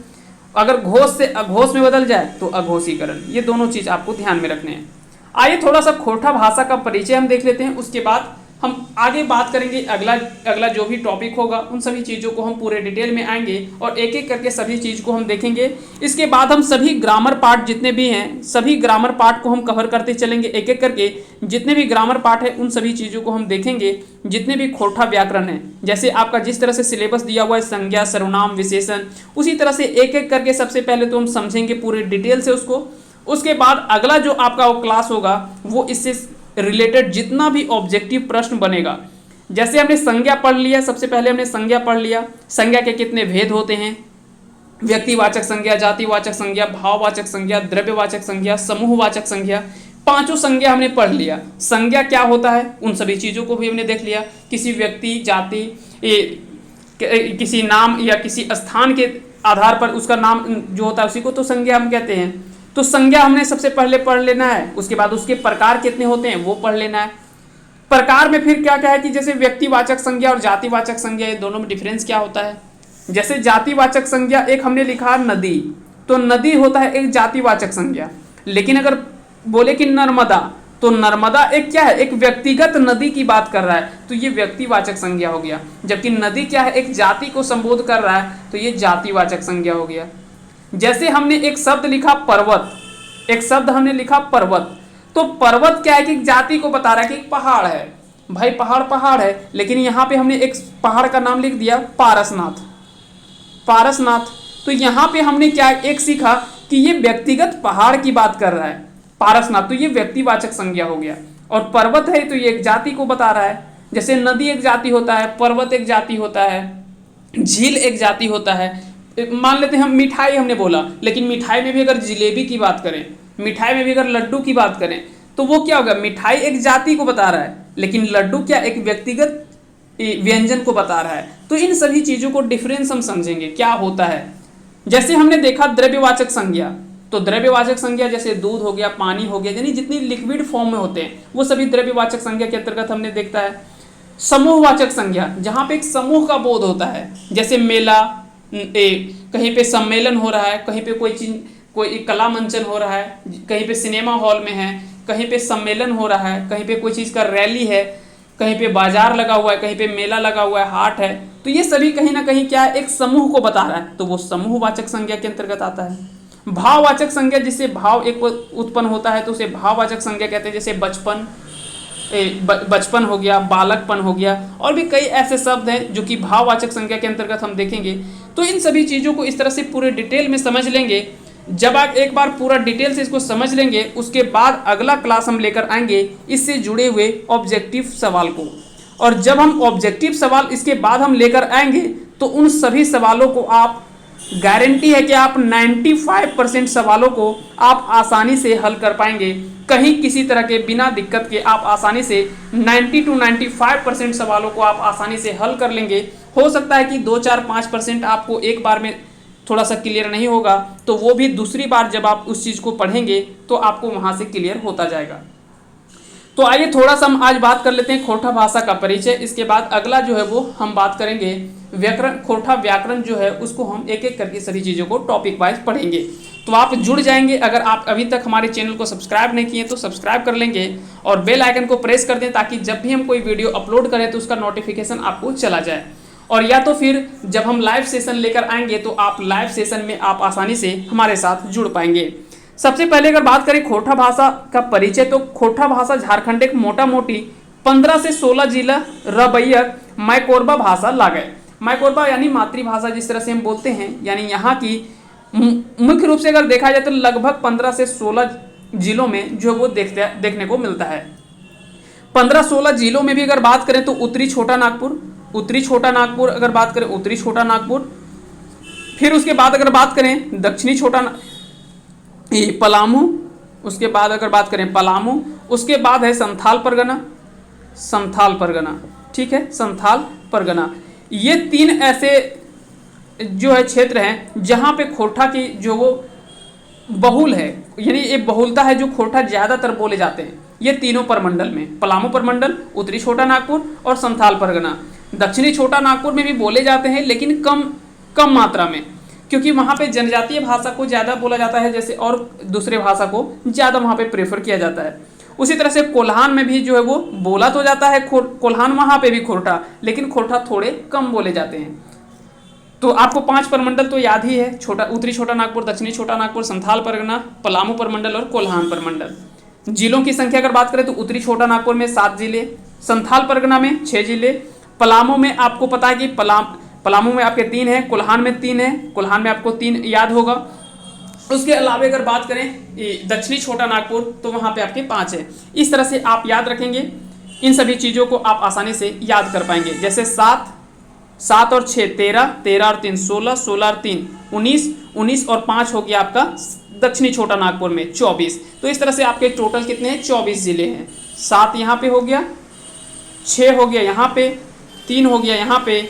अगर घोष से अघोष में बदल जाए तो अघोषीकरण। ये दोनों चीज आपको ध्यान में रखने हैं। आइए थोड़ा सा खोरठा भाषा का परिचय हम देख लेते हैं, उसके बाद हम आगे बात करेंगे। अगला जो भी टॉपिक होगा उन सभी चीज़ों को हम पूरे डिटेल में आएंगे और एक एक करके सभी चीज़ को हम देखेंगे। इसके बाद हम सभी ग्रामर पार्ट जितने भी हैं, सभी ग्रामर पार्ट को हम कवर करते चलेंगे एक एक करके। जितने भी ग्रामर पार्ट है उन सभी चीज़ों को हम देखेंगे, जितने भी खोरठा व्याकरण है। जैसे आपका जिस तरह से सिलेबस दिया हुआ है, संज्ञा, सर्वनाम, विशेषण, उसी तरह से एक एक करके सबसे पहले तो हम समझेंगे पूरे डिटेल से उसको। उसके बाद अगला जो आपका वो क्लास होगा वो इससे रिलेटेड जितना भी ऑब्जेक्टिव प्रश्न बनेगा। जैसे हमने संज्ञा पढ़ लिया, सबसे पहले हमने संज्ञा पढ़ लिया, संज्ञा के कितने भेद होते हैं, व्यक्तिवाचक संज्ञा, जातिवाचक संज्ञा, भाववाचक संज्ञा, द्रव्यवाचक संज्ञा, समूहवाचक संज्ञा, 5 संज्ञा हमने पढ़ लिया। संज्ञा क्या होता है उन सभी चीज़ों को भी हमने देख लिया। किसी व्यक्ति, जाति, किसी नाम या किसी स्थान के आधार पर उसका नाम जो होता है उसी को तो संज्ञा हम कहते हैं। तो संज्ञा हमने सबसे पहले पढ़ लेना है, उसके बाद उसके प्रकार कितने होते हैं वो पढ़ लेना है। प्रकार में फिर क्या क्या है कि जैसे व्यक्तिवाचक संज्ञा और जातिवाचक संज्ञा, ये दोनों में डिफरेंस क्या होता है। जैसे जातिवाचक संज्ञा एक हमने लिखा नदी, तो नदी होता है एक जातिवाचक संज्ञा। लेकिन अगर बोले कि नर्मदा, तो नर्मदा एक क्या है, एक व्यक्तिगत नदी की बात कर रहा है, तो ये व्यक्तिवाचक संज्ञा हो गया। जबकि नदी क्या है, एक जाति को संबोध कर रहा है, तो ये जातिवाचक संज्ञा हो गया। जैसे हमने एक शब्द लिखा पर्वत, एक शब्द हमने लिखा पर्वत, तो पर्वत क्या है कि जाति को बता रहा है कि एक पहाड़ है। भाई पहाड़ पहाड़ है, लेकिन यहाँ पे हमने एक पहाड़ का नाम लिख दिया पारसनाथ। पारसनाथ, तो यहाँ पे हमने क्या एक सीखा कि ये व्यक्तिगत पहाड़ की बात कर रहा है, पारसनाथ, तो ये व्यक्तिवाचक संज्ञा हो गया। और पर्वत है तो ये एक जाति को बता रहा है, जैसे नदी एक जाति होता है, पर्वत एक जाति होता है, झील एक जाति होता है। मान लेते हैं हम मिठाई हमने बोला, लेकिन मिठाई में भी अगर जिलेबी की बात करें, मिठाई में भी अगर लड्डू की बात करें, तो वो क्या होगा, मिठाई एक जाति को बता रहा है, लेकिन लड्डू क्या एक व्यक्तिगत व्यंजन को बता रहा है। तो इन सभी चीजों को डिफरेंस हम समझेंगे क्या होता है। जैसे हमने देखा द्रव्यवाचक संज्ञा, तो द्रव्यवाचक संज्ञा जैसे दूध हो गया, पानी हो गया, यानी जितनी लिक्विड फॉर्म में होते हैं वो सभी द्रव्यवाचक संज्ञा के अंतर्गत हमने देखता है। समूहवाचक संज्ञा, जहां पे एक समूह का बोध होता है, जैसे मेला, कहीं पे सम्मेलन हो रहा है, कहीं पे कोई चीज, कोई कला मंचन हो रहा है, कहीं पे सिनेमा हॉल में है, कहीं पे सम्मेलन हो रहा है, कहीं पे कोई चीज़ का रैली है, कहीं पे बाजार लगा हुआ है, कहीं पे मेला लगा हुआ है, हाट है, तो ये सभी कहीं ना कहीं क्या है, एक समूह को बता रहा है, तो वो समूहवाचक संज्ञा के अंतर्गत आता है। भाववाचक संज्ञा, जिससे भाव एक उत्पन्न होता है तो उसे भाववाचक संज्ञा कहते हैं, जैसे बचपन हो गया, बालकपन हो गया, और भी कई ऐसे शब्द हैं जो कि भाववाचक संज्ञा के अंतर्गत हम देखेंगे। तो इन सभी चीज़ों को इस तरह से पूरे डिटेल में समझ लेंगे। जब आप एक बार पूरा डिटेल से इसको समझ लेंगे, उसके बाद अगला क्लास हम लेकर आएंगे इससे जुड़े हुए ऑब्जेक्टिव सवाल को। और जब हम ऑब्जेक्टिव सवाल इसके बाद हम लेकर आएंगे तो उन सभी सवालों को आप, गारंटी है कि आप 95% सवालों को आप आसानी से हल कर पाएंगे। कहीं किसी तरह के बिना दिक्कत के आप आसानी से 90 to 95% सवालों को आप आसानी से हल कर लेंगे। हो सकता है कि 2-4-5% आपको एक बार में थोड़ा सा क्लियर नहीं होगा, तो वो भी दूसरी बार जब आप उस चीज़ को पढ़ेंगे तो आपको वहाँ से क्लियर होता जाएगा। तो आइए थोड़ा सा हम आज बात कर लेते हैं खोरठा भाषा का परिचय। इसके बाद अगला जो है वो हम बात करेंगे व्याकरण, खोरठा व्याकरण जो है उसको हम एक एक करके सभी चीज़ों को टॉपिक वाइज पढ़ेंगे। तो आप जुड़ जाएंगे। अगर आप अभी तक हमारे चैनल को सब्सक्राइब नहीं किए तो सब्सक्राइब कर लेंगे और बेल आइकन को प्रेस कर दें, ताकि जब भी हम कोई वीडियो अपलोड करें तो उसका नोटिफिकेशन आपको चला जाए। और या तो फिर जब हम लाइव सेशन लेकर आएंगे तो आप लाइव सेशन में आप आसानी से हमारे साथ जुड़ पाएंगे। सबसे पहले अगर बात करें खोरठा भाषा का परिचय, तो खोरठा भाषा झारखंड एक मोटा मोटी 15 से 16 जिला रबैयक मैकोरबा भाषा लागे। मैकोरबा यानी मातृभाषा जिस तरह से हम बोलते हैं, यानी यहाँ की मुख्य रूप से अगर देखा जाए तो लगभग 15 से 16 जिलों में जो वो देखने को मिलता है। 15-16 जिलों में भी अगर बात करें तो उत्तरी छोटा नागपुर अगर बात करें उत्तरी छोटा नागपुर, फिर उसके बाद अगर बात करें दक्षिणी छोटा पलामू, उसके बाद अगर बात करें पलामू, उसके बाद है संथाल परगना, ठीक है, संथाल परगना। ये 3 ऐसे जो है क्षेत्र हैं जहाँ पे खोरठा की जो वो बहुल है, यानी ये बहुलता है जो खोरठा ज़्यादातर बोले जाते हैं। ये तीनों परमंडल में, पलामू परमंडल, उत्तरी छोटा नागपुर और संथाल परगना। दक्षिणी छोटा नागपुर में भी बोले जाते हैं लेकिन कम मात्रा में, क्योंकि वहाँ पे जनजातीय भाषा को ज़्यादा बोला जाता है जैसे, और दूसरे भाषा को ज़्यादा वहाँ पे प्रेफर किया जाता है। उसी तरह से कोल्हान में भी जो है वो बोला तो जाता है कोल्हान, वहाँ पे भी खोरठा, लेकिन खोरठा थोड़े कम बोले जाते हैं। तो आपको 5 परमंडल तो याद ही है, उत्तरी छोटा नागपुर, दक्षिणी छोटा नागपुर, संथाल परगना, पलामू परमंडल और कोल्हान परमंडल। जिलों की संख्या अगर बात करें तो उत्तरी छोटा नागपुर में 7 जिले, संथाल परगना में 6 जिले, पलामू में आपको पता है कि पलामू में आपके 3 हैं, कोल्हान में 3 है, कोल्हान में आपको 3 याद होगा। उसके अलावा अगर बात करें दक्षिणी छोटा नागपुर तो वहाँ पे आपके 5 है। इस तरह से आप याद रखेंगे, इन सभी चीज़ों को आप आसानी से याद कर पाएंगे। जैसे 7 और 6 13, 13 और 3 16, 16 और 3 19, 19 और 5 हो गया आपका दक्षिणी छोटा नागपुर में 24। तो इस तरह से आपके टोटल कितने हैं, 24 जिले हैं। 7 यहाँ पे हो गया, 6 हो गया यहाँ पे, 3 हो गया यहाँ पे,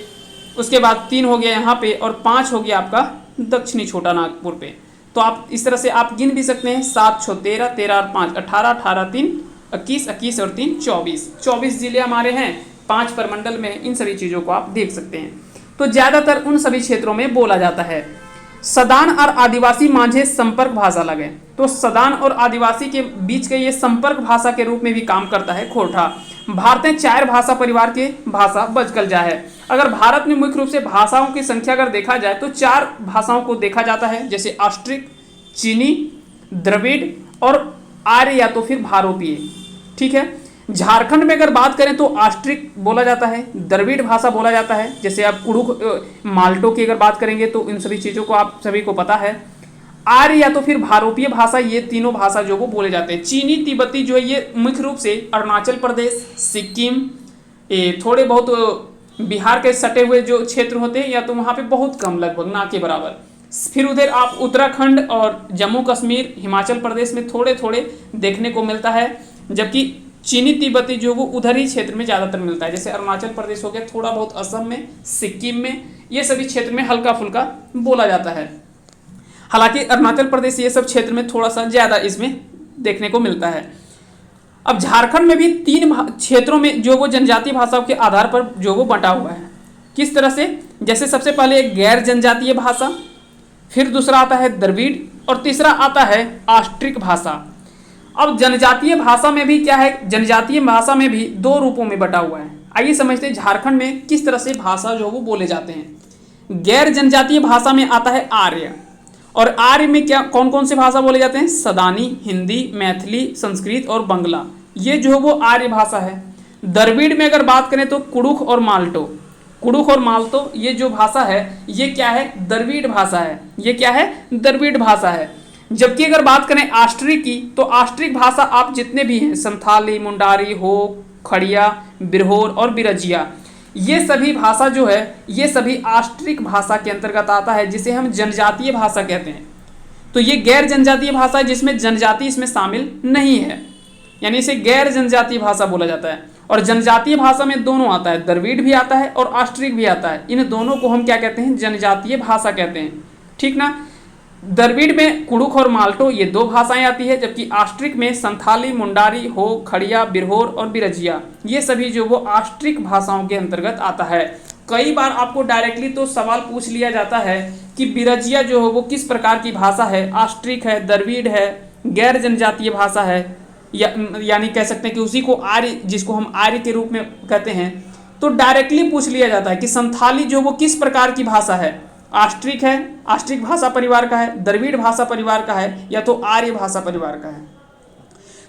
उसके बाद 3 हो गया यहाँ पे और 5 हो गया आपका दक्षिणी छोटा नागपुर पे। तो आप इस तरह से आप गिन भी सकते हैं, 7 6 13, 13 और 5 18, 18 3 21, 21 और 3 24, 24 जिले हमारे हैं 5 परमंडल में। इन सभी चीज़ों को आप देख सकते हैं। तो ज़्यादातर उन सभी क्षेत्रों में बोला जाता है। सदान और आदिवासी माझे संपर्क भाषा लगे, तो सदान और आदिवासी के बीच के ये संपर्क भाषा के रूप में भी काम करता है खोरठा। भारतीय 4 भाषा परिवार के भाषा बजकल जा है। अगर भारत में मुख्य रूप से भाषाओं की संख्या अगर देखा जाए तो 4 भाषाओं को देखा जाता है, जैसे ऑस्ट्रिक, चीनी, द्रविड़ और आर्य या तो फिर भारोपीय, ठीक है। झारखंड में अगर बात करें तो आस्ट्रिक बोला जाता है, द्रविड़ भाषा बोला जाता है। जैसे आप कुड़ुख माल्टो की अगर बात करेंगे तो इन सभी चीज़ों को आप सभी को पता है। आर्य या तो फिर भारोपीय भाषा, ये तीनों भाषा जो वो बोले जाते हैं। चीनी तिब्बती जो है ये मुख्य रूप से अरुणाचल प्रदेश, सिक्किम, थोड़े बहुत बिहार के सटे हुए जो क्षेत्र होते हैं या तो वहाँ पे बहुत कम, लगभग ना के बराबर। फिर उधर आप उत्तराखंड और जम्मू कश्मीर, हिमाचल प्रदेश में थोड़े थोड़े देखने को मिलता है, जबकि चीनी तिब्बती जो वो उधर ही क्षेत्र में ज़्यादातर मिलता है। जैसे अरुणाचल प्रदेश हो गया, थोड़ा बहुत असम में, सिक्किम में, ये सभी क्षेत्र में हल्का फुल्का बोला जाता है। हालांकि अरुणाचल प्रदेश ये सब क्षेत्र में थोड़ा सा ज़्यादा इसमें देखने को मिलता है। अब झारखंड में भी 3 क्षेत्रों में जो वो जनजातीय भाषाओं के आधार पर जो वो बंटा हुआ है। किस तरह से? जैसे सबसे पहले एक गैर जनजातीय भाषा, फिर दूसरा आता है द्रविड़ और तीसरा आता है आस्ट्रिक भाषा। अब जनजातीय भाषा में भी क्या है, जनजातीय भाषा में भी 2 रूपों में बटा हुआ है। आइए समझते हैं झारखंड में किस तरह से भाषा जो वो बोले जाते हैं। गैर जनजातीय भाषा में आता है आर्य, और आर्य में क्या कौन कौन से भाषा बोले जाते हैं? सदानी, हिंदी, मैथिली, संस्कृत और बंगला, ये जो वो आर्य भाषा है। द्रविड़ में अगर बात करें तो कुड़ुख और माल्टो, कुड़ुख और माल्टो ये जो भाषा है ये क्या है? द्रविड़ भाषा है। ये क्या है? द्रविड़ भाषा है। जबकि अगर बात करें आस्ट्रिक की, तो आस्ट्रिक भाषा आप जितने भी हैं, संथाली, मुंडारी, हो, खड़िया, बिरहोर और बिरजिया, ये सभी भाषा जो है ये सभी आस्ट्रिक भाषा के अंतर्गत आता है, जिसे हम जनजातीय भाषा कहते हैं। तो ये गैर जनजातीय भाषा है जिसमें जनजाति इसमें शामिल नहीं है, यानी इसे गैर जनजातीय भाषा बोला जाता है। और जनजातीय भाषा में दोनों आता है, द्रविड़ भी आता है और आस्ट्रिक भी आता है। इन दोनों को हम क्या कहते हैं? जनजातीय भाषा कहते हैं, ठीक ना। द्रविड़ में कुड़ुख और माल्टो ये 2 भाषाएं आती है, जबकि आस्ट्रिक में संथाली, मुंडारी, हो, खड़िया, बिरहोर और बिरजिया, ये सभी जो वो आस्ट्रिक भाषाओं के अंतर्गत आता है। कई बार आपको डायरेक्टली तो सवाल पूछ लिया जाता है कि बिरजिया जो है वो किस प्रकार की भाषा है, आस्ट्रिक है, द्रविड़ है, गैर जनजातीय भाषा है, यानी कह सकते हैं कि उसी को आर्य, जिसको हम आर्य के रूप में कहते हैं, तो डायरेक्टली पूछ लिया जाता है कि संथाली जो वो किस प्रकार की भाषा है, आस्ट्रिक है, आस्ट्रिक भाषा परिवार का है, द्रविड़ भाषा परिवार का है, या तो आर्य भाषा परिवार का है।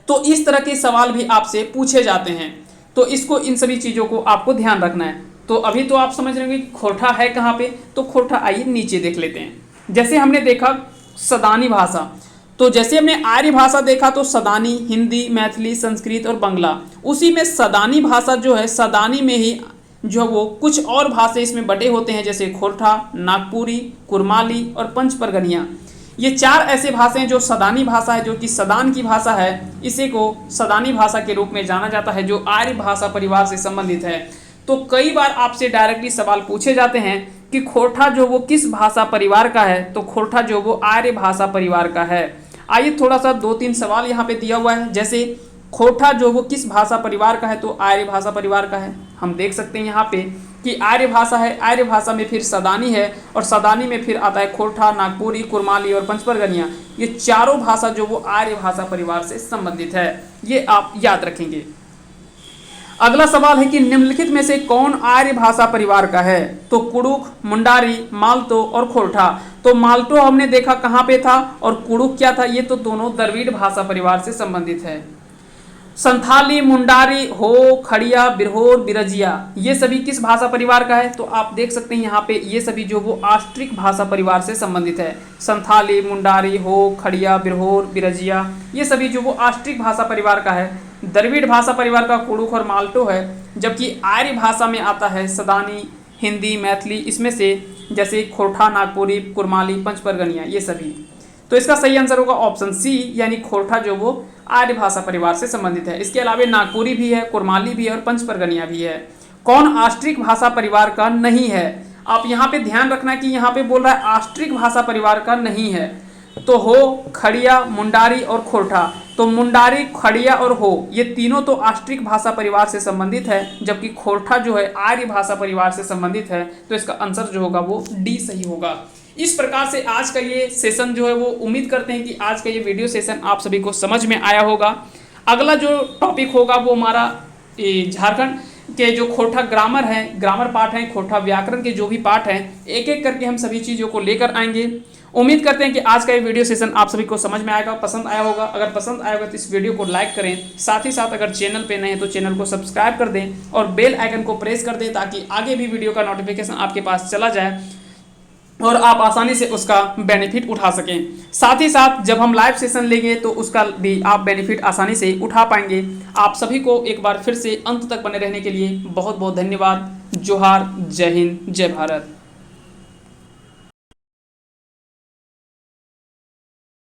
तो इस तरह के सवाल भी आपसे पूछे जाते हैं, तो इसको, इन सभी चीज़ों को आपको ध्यान रखना है। तो अभी तो आप समझ रहे होंगे कि खोरठा है कहाँ पे, तो खोरठा आइए नीचे देख लेते हैं। जैसे हमने देखा सदानी भाषा, तो जैसे हमने आर्य भाषा देखा तो सदानी, हिंदी, मैथिली, संस्कृत और बंगला, उसी में सदानी भाषा जो है, सदानी में ही जो वो कुछ और भाषा इसमें बटे होते हैं, जैसे खोरठा, नागपुरी, कुरमाली और पंच परगनिया। ये 4 ऐसे भाषाएं जो सदानी भाषा है, जो कि सदान की भाषा है, इसे को सदानी भाषा के रूप में जाना जाता है, जो आर्य भाषा परिवार से संबंधित है। तो कई बार आपसे डायरेक्टली सवाल पूछे जाते हैं कि खोरठा जो वो किस भाषा परिवार का है, तो खोरठा जो वो आर्य भाषा परिवार का है। आइए थोड़ा सा 2-3 सवाल यहाँ पे दिया हुआ है। जैसे खोरठा जो वो किस भाषा परिवार का है, तो आर्य भाषा परिवार का है। हम देख सकते हैं यहाँ पे कि आर्य भाषा है, आर्य भाषा में फिर सदानी है, और सदानी में फिर आता है खोरठा, नागपुरी, कुरमाली और पंचपरगनिया। ये चारों भाषा जो वो आर्य भाषा परिवार से संबंधित है, ये आप याद रखेंगे। अगला सवाल है कि निम्नलिखित में से कौन आर्य भाषा परिवार का है, तो कुड़ुख, मुंडारी, माल्टो और खोरठा। तो माल्टो हमने देखा कहाँ पे था, और कुड़ुख क्या था, ये तो दोनों द्रविड़ भाषा परिवार से संबंधित है। संथाली, मुंडारी, हो, खड़िया, बिरहोर, बिरजिया, ये सभी किस भाषा परिवार का है, तो आप देख सकते हैं यहाँ पे ये सभी जो वो आस्ट्रिक भाषा परिवार से संबंधित है। संथाली, मुंडारी, हो, खड़िया, बिरहोर, बिरजिया, ये सभी जो वो आस्ट्रिक भाषा परिवार का है। द्रविड़ भाषा परिवार का कुड़ुख और माल्टो है, जबकि आर्य भाषा में आता है सदानी, हिंदी, मैथिली, इसमें से जैसे खोरठा, नागपुरी, कुरमाली, पंचपरगनिया, ये सभी। तो इसका सही आंसर होगा ऑप्शन सी, यानी खोरठा जो वो आर्य भाषा परिवार से संबंधित है। इसके अलावा नागपुरी भी है, कुरमाली भी है और पंचपरगनिया भी है। कौन आस्ट्रिक भाषा परिवार का नहीं है, आप यहाँ पे ध्यान रखना कि यहाँ पे बोल रहा है आस्ट्रिक भाषा परिवार का नहीं है। तो हो, खड़िया, मुंडारी और खोरठा, तो मुंडारी, खड़िया और हो, ये तीनों तो आस्ट्रिक भाषा परिवार से संबंधित है, जबकि खोरठा जो है आर्य भाषा परिवार से संबंधित है। तो इसका आंसर जो होगा वो डी सही होगा। इस प्रकार से आज का ये सेशन जो है वो, उम्मीद करते हैं कि आज का ये वीडियो सेशन आप सभी को समझ में आया होगा। अगला जो टॉपिक होगा वो हमारा झारखंड, के जो खोटा ग्रामर है, ग्रामर पार्ट है, खोटा व्याकरण के जो भी पार्ट हैं, एक एक करके हम सभी चीज़ों को लेकर आएंगे। उम्मीद करते हैं कि आज का ये वीडियो सेशन आप सभी को समझ में आएगा, पसंद आया होगा। अगर पसंद आया होगा तो इस वीडियो को लाइक करें, साथ ही साथ अगर चैनल पे नए हैं तो चैनल को सब्सक्राइब कर दें और बेल आइकन को प्रेस कर दें ताकि आगे भी वीडियो का नोटिफिकेशन आपके पास चला जाए और आप आसानी से उसका बेनिफिट उठा सकें। साथ ही साथ जब हम लाइव सेशन लेंगे तो उसका भी आप बेनिफिट आसानी से उठा पाएंगे। आप सभी को एक बार फिर से अंत तक बने रहने के लिए बहुत बहुत धन्यवाद। जोहार, जय हिंद, जय भारत।